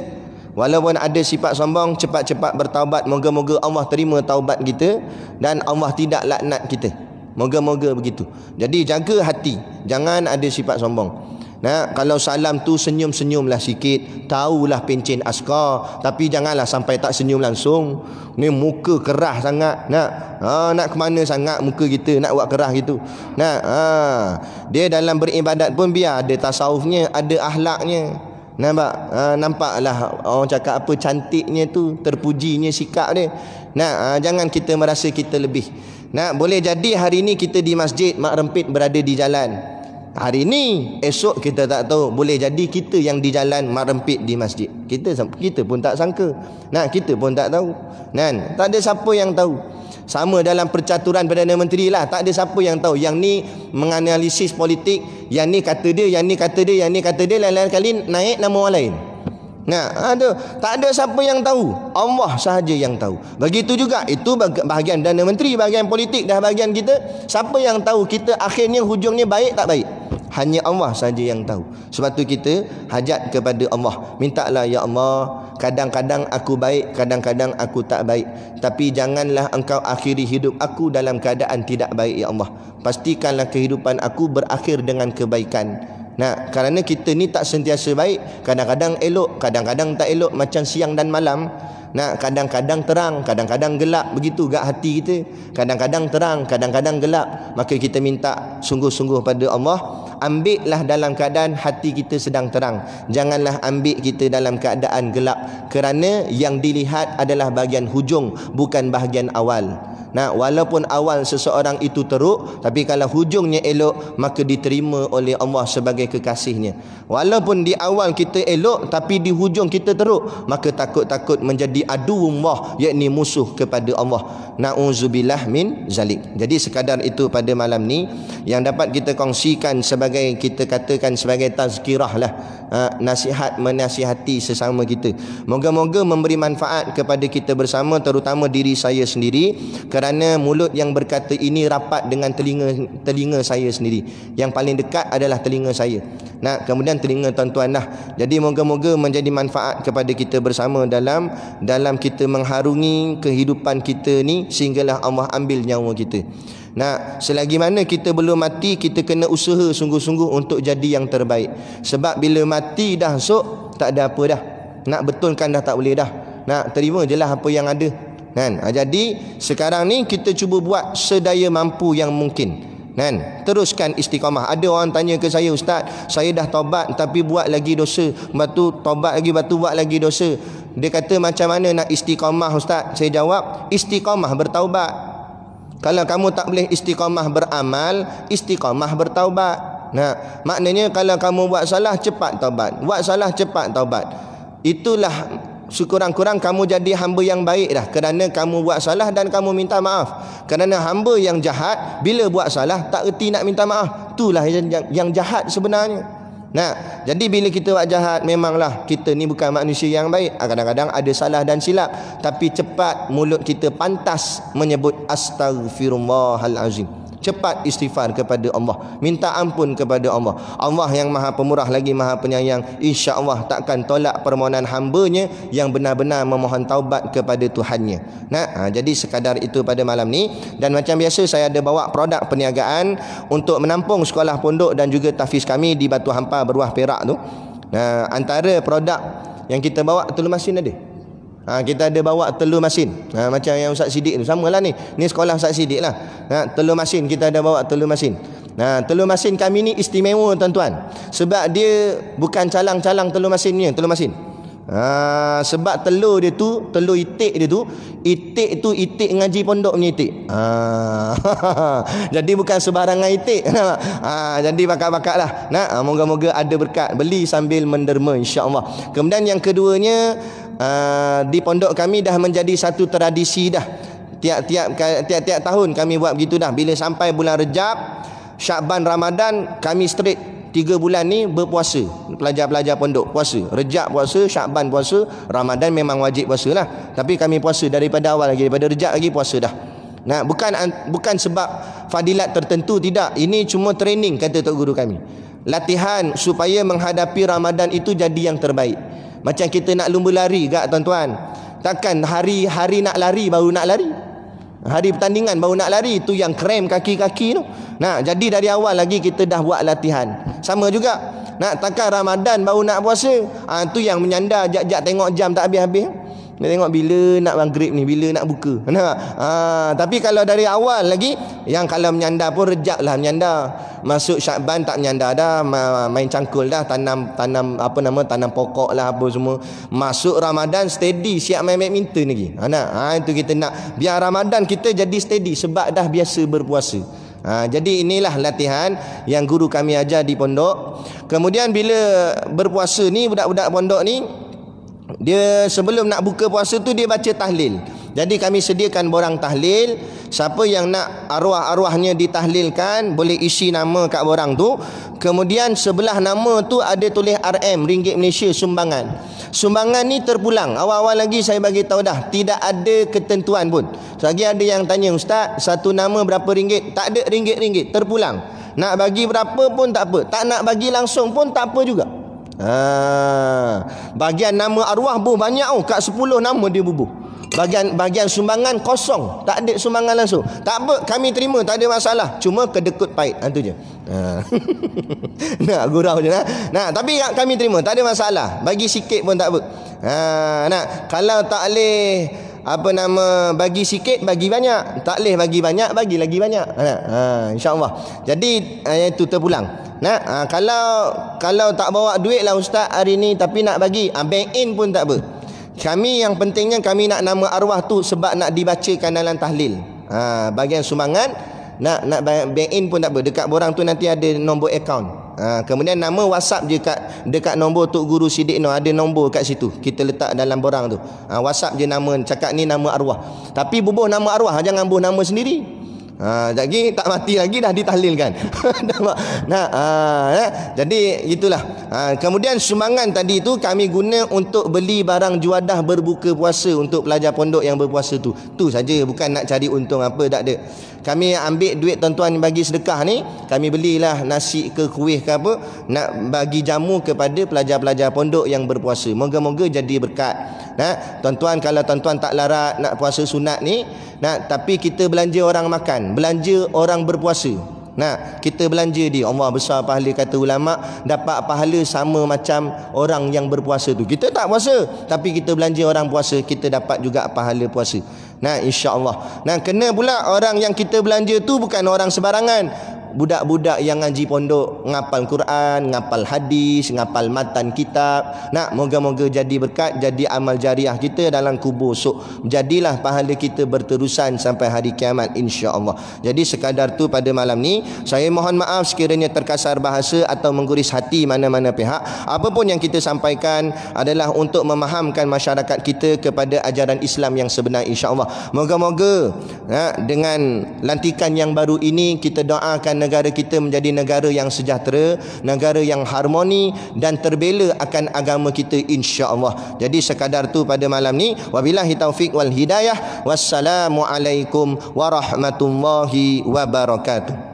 walaupun ada sifat sombong, cepat-cepat bertaubat. Moga-moga Allah terima taubat kita dan Allah tidak laknat kita. Moga-moga begitu. Jadi jaga hati, jangan ada sifat sombong. Kalau salam tu senyum-senyumlah sikit, tahulah pencen askar, tapi janganlah sampai tak senyum langsung. Ni muka kerah sangat. Nak ke mana sangat muka kita nak buat kerah gitu. Dia dalam beribadat pun biar ada tasawufnya, ada akhlaknya. Nampaklah orang cakap apa cantiknya tu, terpujinya sikap dia. Jangan kita merasa kita lebih. Boleh jadi hari ni kita di masjid, mak rempit berada di jalan. Hari ni, esok kita tak tahu, boleh jadi kita yang di jalan, mak rempit di masjid. Kita pun tak sangka. Kita pun tak tahu. Tak ada siapa yang tahu. Sama dalam percaturan Perdana Menteri lah, tak ada siapa yang tahu. Yang ni menganalisis politik, yang ni kata dia, yang ni kata dia, yang ni kata dia, lain-lain kali naik nama orang lain. Tak ada siapa yang tahu, Allah sahaja yang tahu. Begitu juga, itu bahagian Perdana Menteri, bahagian politik dah bahagian kita. Siapa yang tahu kita akhirnya hujungnya baik tak baik? Hanya Allah sahaja yang tahu. Sebab tu kita hajat kepada Allah. Mintalah, ya Allah, kadang-kadang aku baik, kadang-kadang aku tak baik, tapi janganlah engkau akhiri hidup aku dalam keadaan tidak baik, ya Allah. Pastikanlah kehidupan aku berakhir dengan kebaikan. Nah, kerana kita ni tak sentiasa baik, kadang-kadang elok, kadang-kadang tak elok, macam siang dan malam. Nah, kadang-kadang terang, kadang-kadang gelap, begitu gak hati kita. Kadang-kadang terang, kadang-kadang gelap. Maka kita minta sungguh-sungguh pada Allah, ambillah dalam keadaan hati kita sedang terang. Janganlah ambil kita dalam keadaan gelap, kerana yang dilihat adalah bahagian hujung, bukan bahagian awal. Nah, walaupun awal seseorang itu teruk, tapi kalau hujungnya elok, maka diterima oleh Allah sebagai kekasihnya. Walaupun di awal kita elok, tapi di hujung kita teruk, maka takut-takut menjadi aduwullah, yakni musuh kepada Allah. Na'udzubillah min zalik. Jadi sekadar itu pada malam ni yang dapat kita kongsikan sebagai, kita katakan sebagai tazkirah lah, nasihat menasihati sesama kita. Moga-moga memberi manfaat kepada kita bersama, terutama diri saya sendiri, kerana mulut yang berkata ini rapat dengan telinga saya sendiri. Yang paling dekat adalah telinga saya. Nah, kemudian telinga tuan-tuan lah. Jadi moga-moga menjadi manfaat kepada kita bersama dalam kita mengharungi kehidupan kita ni, sehinggalah Allah ambil nyawa kita. Nah, selagi mana kita belum mati, kita kena usaha sungguh-sungguh untuk jadi yang terbaik. Sebab bila mati dah esok, tak ada apa dah. Nak betulkan dah tak boleh dah. Nak terima je lah apa yang ada kan. Jadi sekarang ni kita cuba buat sedaya mampu yang mungkin kan. Teruskan istiqamah. Ada orang tanya ke saya, Ustaz, saya dah taubat tapi buat lagi dosa. Lepas tu taubat lagi, lepas tu buat lagi dosa. Dia kata macam mana nak istiqamah, Ustaz? Saya jawab, istiqamah bertaubat. Kalau kamu tak boleh istiqamah beramal, istiqamah bertaubat. Nah, maknanya kalau kamu buat salah, cepat taubat. Buat salah, cepat taubat. Itulah sekurang-kurang kamu jadi hamba yang baik dah, kerana kamu buat salah dan kamu minta maaf. Kerana hamba yang jahat bila buat salah tak erti nak minta maaf, itulah yang jahat sebenarnya. Nah, jadi bila kita buat jahat, memanglah kita ni bukan manusia yang baik. Kadang-kadang ada salah dan silap, tapi cepat mulut kita pantas menyebut astaghfirullahalazim. Cepat istighfar kepada Allah, minta ampun kepada Allah. Allah yang maha pemurah lagi maha penyayang, insya-Allah takkan tolak permohonan hamba-Nya yang benar-benar memohon taubat kepada Tuhannya. Nah, jadi sekadar itu pada malam ni. Dan macam biasa saya ada bawa produk perniagaan untuk menampung sekolah pondok dan juga tahfiz kami di Batu Hampar Beruah Perak tu. Nah, antara produk yang kita bawa telur masin ada. Kita ada bawa telur masin, macam yang Ustaz Siddiq tu, samalah ni. Ni sekolah Ustaz Siddiq lah. Telur masin, kita ada bawa telur masin. Telur masin kami ni istimewa tuan-tuan, sebab dia bukan calang-calang telur masinnya, telur masin. Sebab telur dia tu, telur itik dia tu, itik ngaji pondok punya itik. Jadi bukan sebarangan itik. Jadi bakat-bakat lah. Moga-moga ada berkat, beli sambil menderma, insya-Allah. Kemudian yang keduanya, di pondok kami dah menjadi satu tradisi dah. Tiap-tiap tahun kami buat begitu dah. Bila sampai bulan Rejab, Syakban, Ramadan, kami straight 3 bulan ni berpuasa. Pelajar-pelajar pondok puasa. Rejab puasa, Syakban puasa, Ramadan memang wajib puasa lah. Tapi kami puasa daripada awal lagi, daripada Rejab lagi puasa dah. Nah, bukan sebab fadilat tertentu, tidak. Ini cuma training, kata tok guru kami. Latihan supaya menghadapi Ramadan itu jadi yang terbaik. Macam kita nak lumba lari gak tuan-tuan. Takkan hari nak lari baru nak lari. Hari pertandingan baru nak lari, itu yang krem kaki-kaki tu. Nah, jadi dari awal lagi kita dah buat latihan. Sama juga. Takkan Ramadan baru nak puasa. Tu yang menyandar jap-jap tengok jam tak habis-habis. Dia tengok bila nak maghrib ni, bila nak buka. Tapi kalau dari awal lagi, yang kalau menyandar pun Rejab lah menyandar. Masuk Syakban tak menyandar dah, main cangkul dah, tanam pokok lah apa semua. Masuk Ramadan steady, siap main badminton lagi. Itu kita nak biar Ramadan kita jadi steady sebab dah biasa berpuasa. Jadi inilah latihan yang guru kami ajar di pondok. Kemudian bila berpuasa ni, budak-budak pondok ni, dia sebelum nak buka puasa tu dia baca tahlil. Jadi kami sediakan borang tahlil. Siapa yang nak arwah-arwahnya ditahlilkan, boleh isi nama kat borang tu. Kemudian sebelah nama tu ada tulis RM, Ringgit Malaysia sumbangan. Sumbangan ni terpulang. Awal-awal lagi saya bagi tahu dah, tidak ada ketentuan pun. Selagi ada yang tanya, Ustaz, satu nama berapa ringgit? Tak ada ringgit-ringgit, terpulang. Nak bagi berapa pun tak apa, tak nak bagi langsung pun tak apa juga. Bagian nama arwah banyak kat 10 nama dia bubuh. Bagian sumbangan kosong, tak ada sumbangan langsung. Tak apa, kami terima, tak ada masalah. Cuma kedekut pahit, itu je. Nak gurau je. Nah, tapi kami terima, tak ada masalah. Bagi sikit pun tak apa. Kalau tak boleh bagi sikit, bagi banyak. Tak boleh bagi banyak, bagi lagi banyak. InsyaAllah. Jadi itu terpulang. Kalau tak bawa duit lah ustaz hari ni, tapi nak bagi, bank in pun tak apa. Kami yang pentingnya kami nak nama arwah tu sebab nak dibacakan dalam tahlil. Bagian sumbangan nak bank in pun tak apa. Dekat borang tu nanti ada nombor akaun. Kemudian nama WhatsApp je dekat nombor Tok Guru Siddiq Noh, ada nombor kat situ. Kita letak dalam borang tu. WhatsApp je nama, cakap ni nama arwah. Tapi bubuh nama arwah, jangan bubuh nama sendiri. Lagi tak mati lagi dah ditahlilkan. Jadi itulah. Kemudian sumbangan tadi tu kami guna untuk beli barang juadah berbuka puasa untuk pelajar pondok yang berpuasa tu. Tu saja, bukan nak cari untung apa, tak ada. Kami ambil duit tuan-tuan bagi sedekah ni, kami belilah nasi ke kuih ke apa, nak bagi jamu kepada pelajar-pelajar pondok yang berpuasa. Moga-moga jadi berkat. Tuan-tuan, kalau tuan-tuan tak larat nak puasa sunat ni, tapi kita belanja orang makan, belanja orang berpuasa. Kita belanja dia, Allah besar pahala, kata ulama, dapat pahala sama macam orang yang berpuasa tu. Kita tak puasa, tapi kita belanja orang puasa, kita dapat juga pahala puasa. InsyaAllah. Kena pula orang yang kita belanja tu bukan orang sebarangan. Budak-budak yang ngaji pondok, ngapal Quran, ngapal hadis, ngapal matan kitab. Moga-moga jadi berkat, jadi amal jariah kita dalam kubur. Jadilah pahala kita berterusan sampai hari kiamat, insya-Allah. Jadi sekadar tu pada malam ni, saya mohon maaf sekiranya terkasar bahasa atau mengguris hati mana-mana pihak. Apapun yang kita sampaikan adalah untuk memahamkan masyarakat kita kepada ajaran Islam yang sebenar, insya-Allah. Moga-moga dengan lantikan yang baru ini, kita doakan negara kita menjadi negara yang sejahtera, negara yang harmoni dan terbela akan agama kita, insya-Allah. Jadi sekadar tu pada malam ni, wabillahi taufik wal hidayah. Wassalamualaikum warahmatullahi wabarakatuh.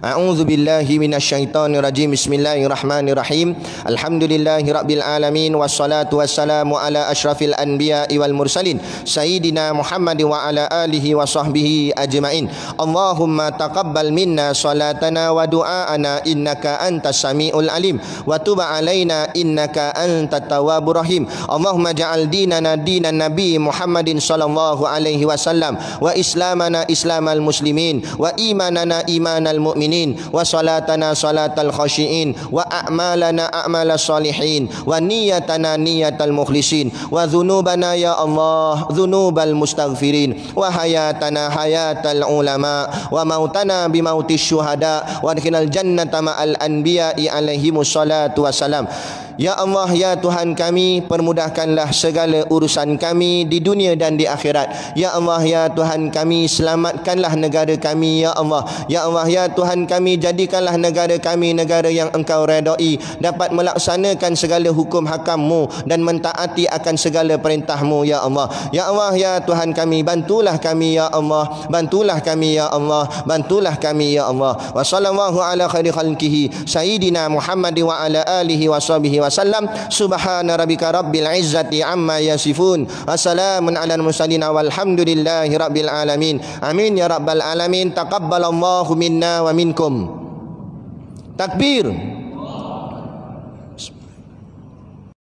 A'udzu billahi minasyaitonir rajim. Bismillahirrahmanirrahim. Alhamdulillahi rabbil alamin, wassalatu wassalamu ala asyrafil anbiya'i wal mursalin sayyidina Muhammad wa ala alihi wa sahbihi ajmain. Allahumma taqabbal minna salatana wa du'aana innaka antas samiul alim wa tub alaina innaka antat tawwabur rahim. Allahumma ja'al dinana dinan nabi Muhammadin sallallahu alaihi wasallam wa islamana islamal muslimin wa imanana imanal mu'minin wa salatana salatal khashiin wa a'malana a'malas salihin wa niyatana niyatal mukhlisin wa dhunubana ya Allah dhunubal mustaghfirin wa hayatana hayatal ulama wa mautana bimautis syuhada wa adkhilal jannata ma'al anbiya'i alaihimus salatu wassalam. Ya Allah, ya Tuhan kami, permudahkanlah segala urusan kami di dunia dan di akhirat. Ya Allah, ya Tuhan kami, selamatkanlah negara kami, ya Allah. Ya Allah, ya Tuhan kami, jadikanlah negara kami negara yang Engkau redai, dapat melaksanakan segala hukum hakam-Mu dan mentaati akan segala perintah-Mu, ya Allah. Ya Allah, ya Tuhan kami, bantulah kami, ya Allah. Bantulah kami, ya Allah. Bantulah kami, ya Allah. Wa sallallahu ala khairi khalqihi sayyidina Muhammad wa ala alihi wa sahbihi wasallam. Subhana rabbika rabbil izzati amma yasifun. Assalamun ala mursalin walhamdulillahi rabbil alamin. Amin ya rabbal alamin. Taqabbalallahu minna wa minkum. Takbir.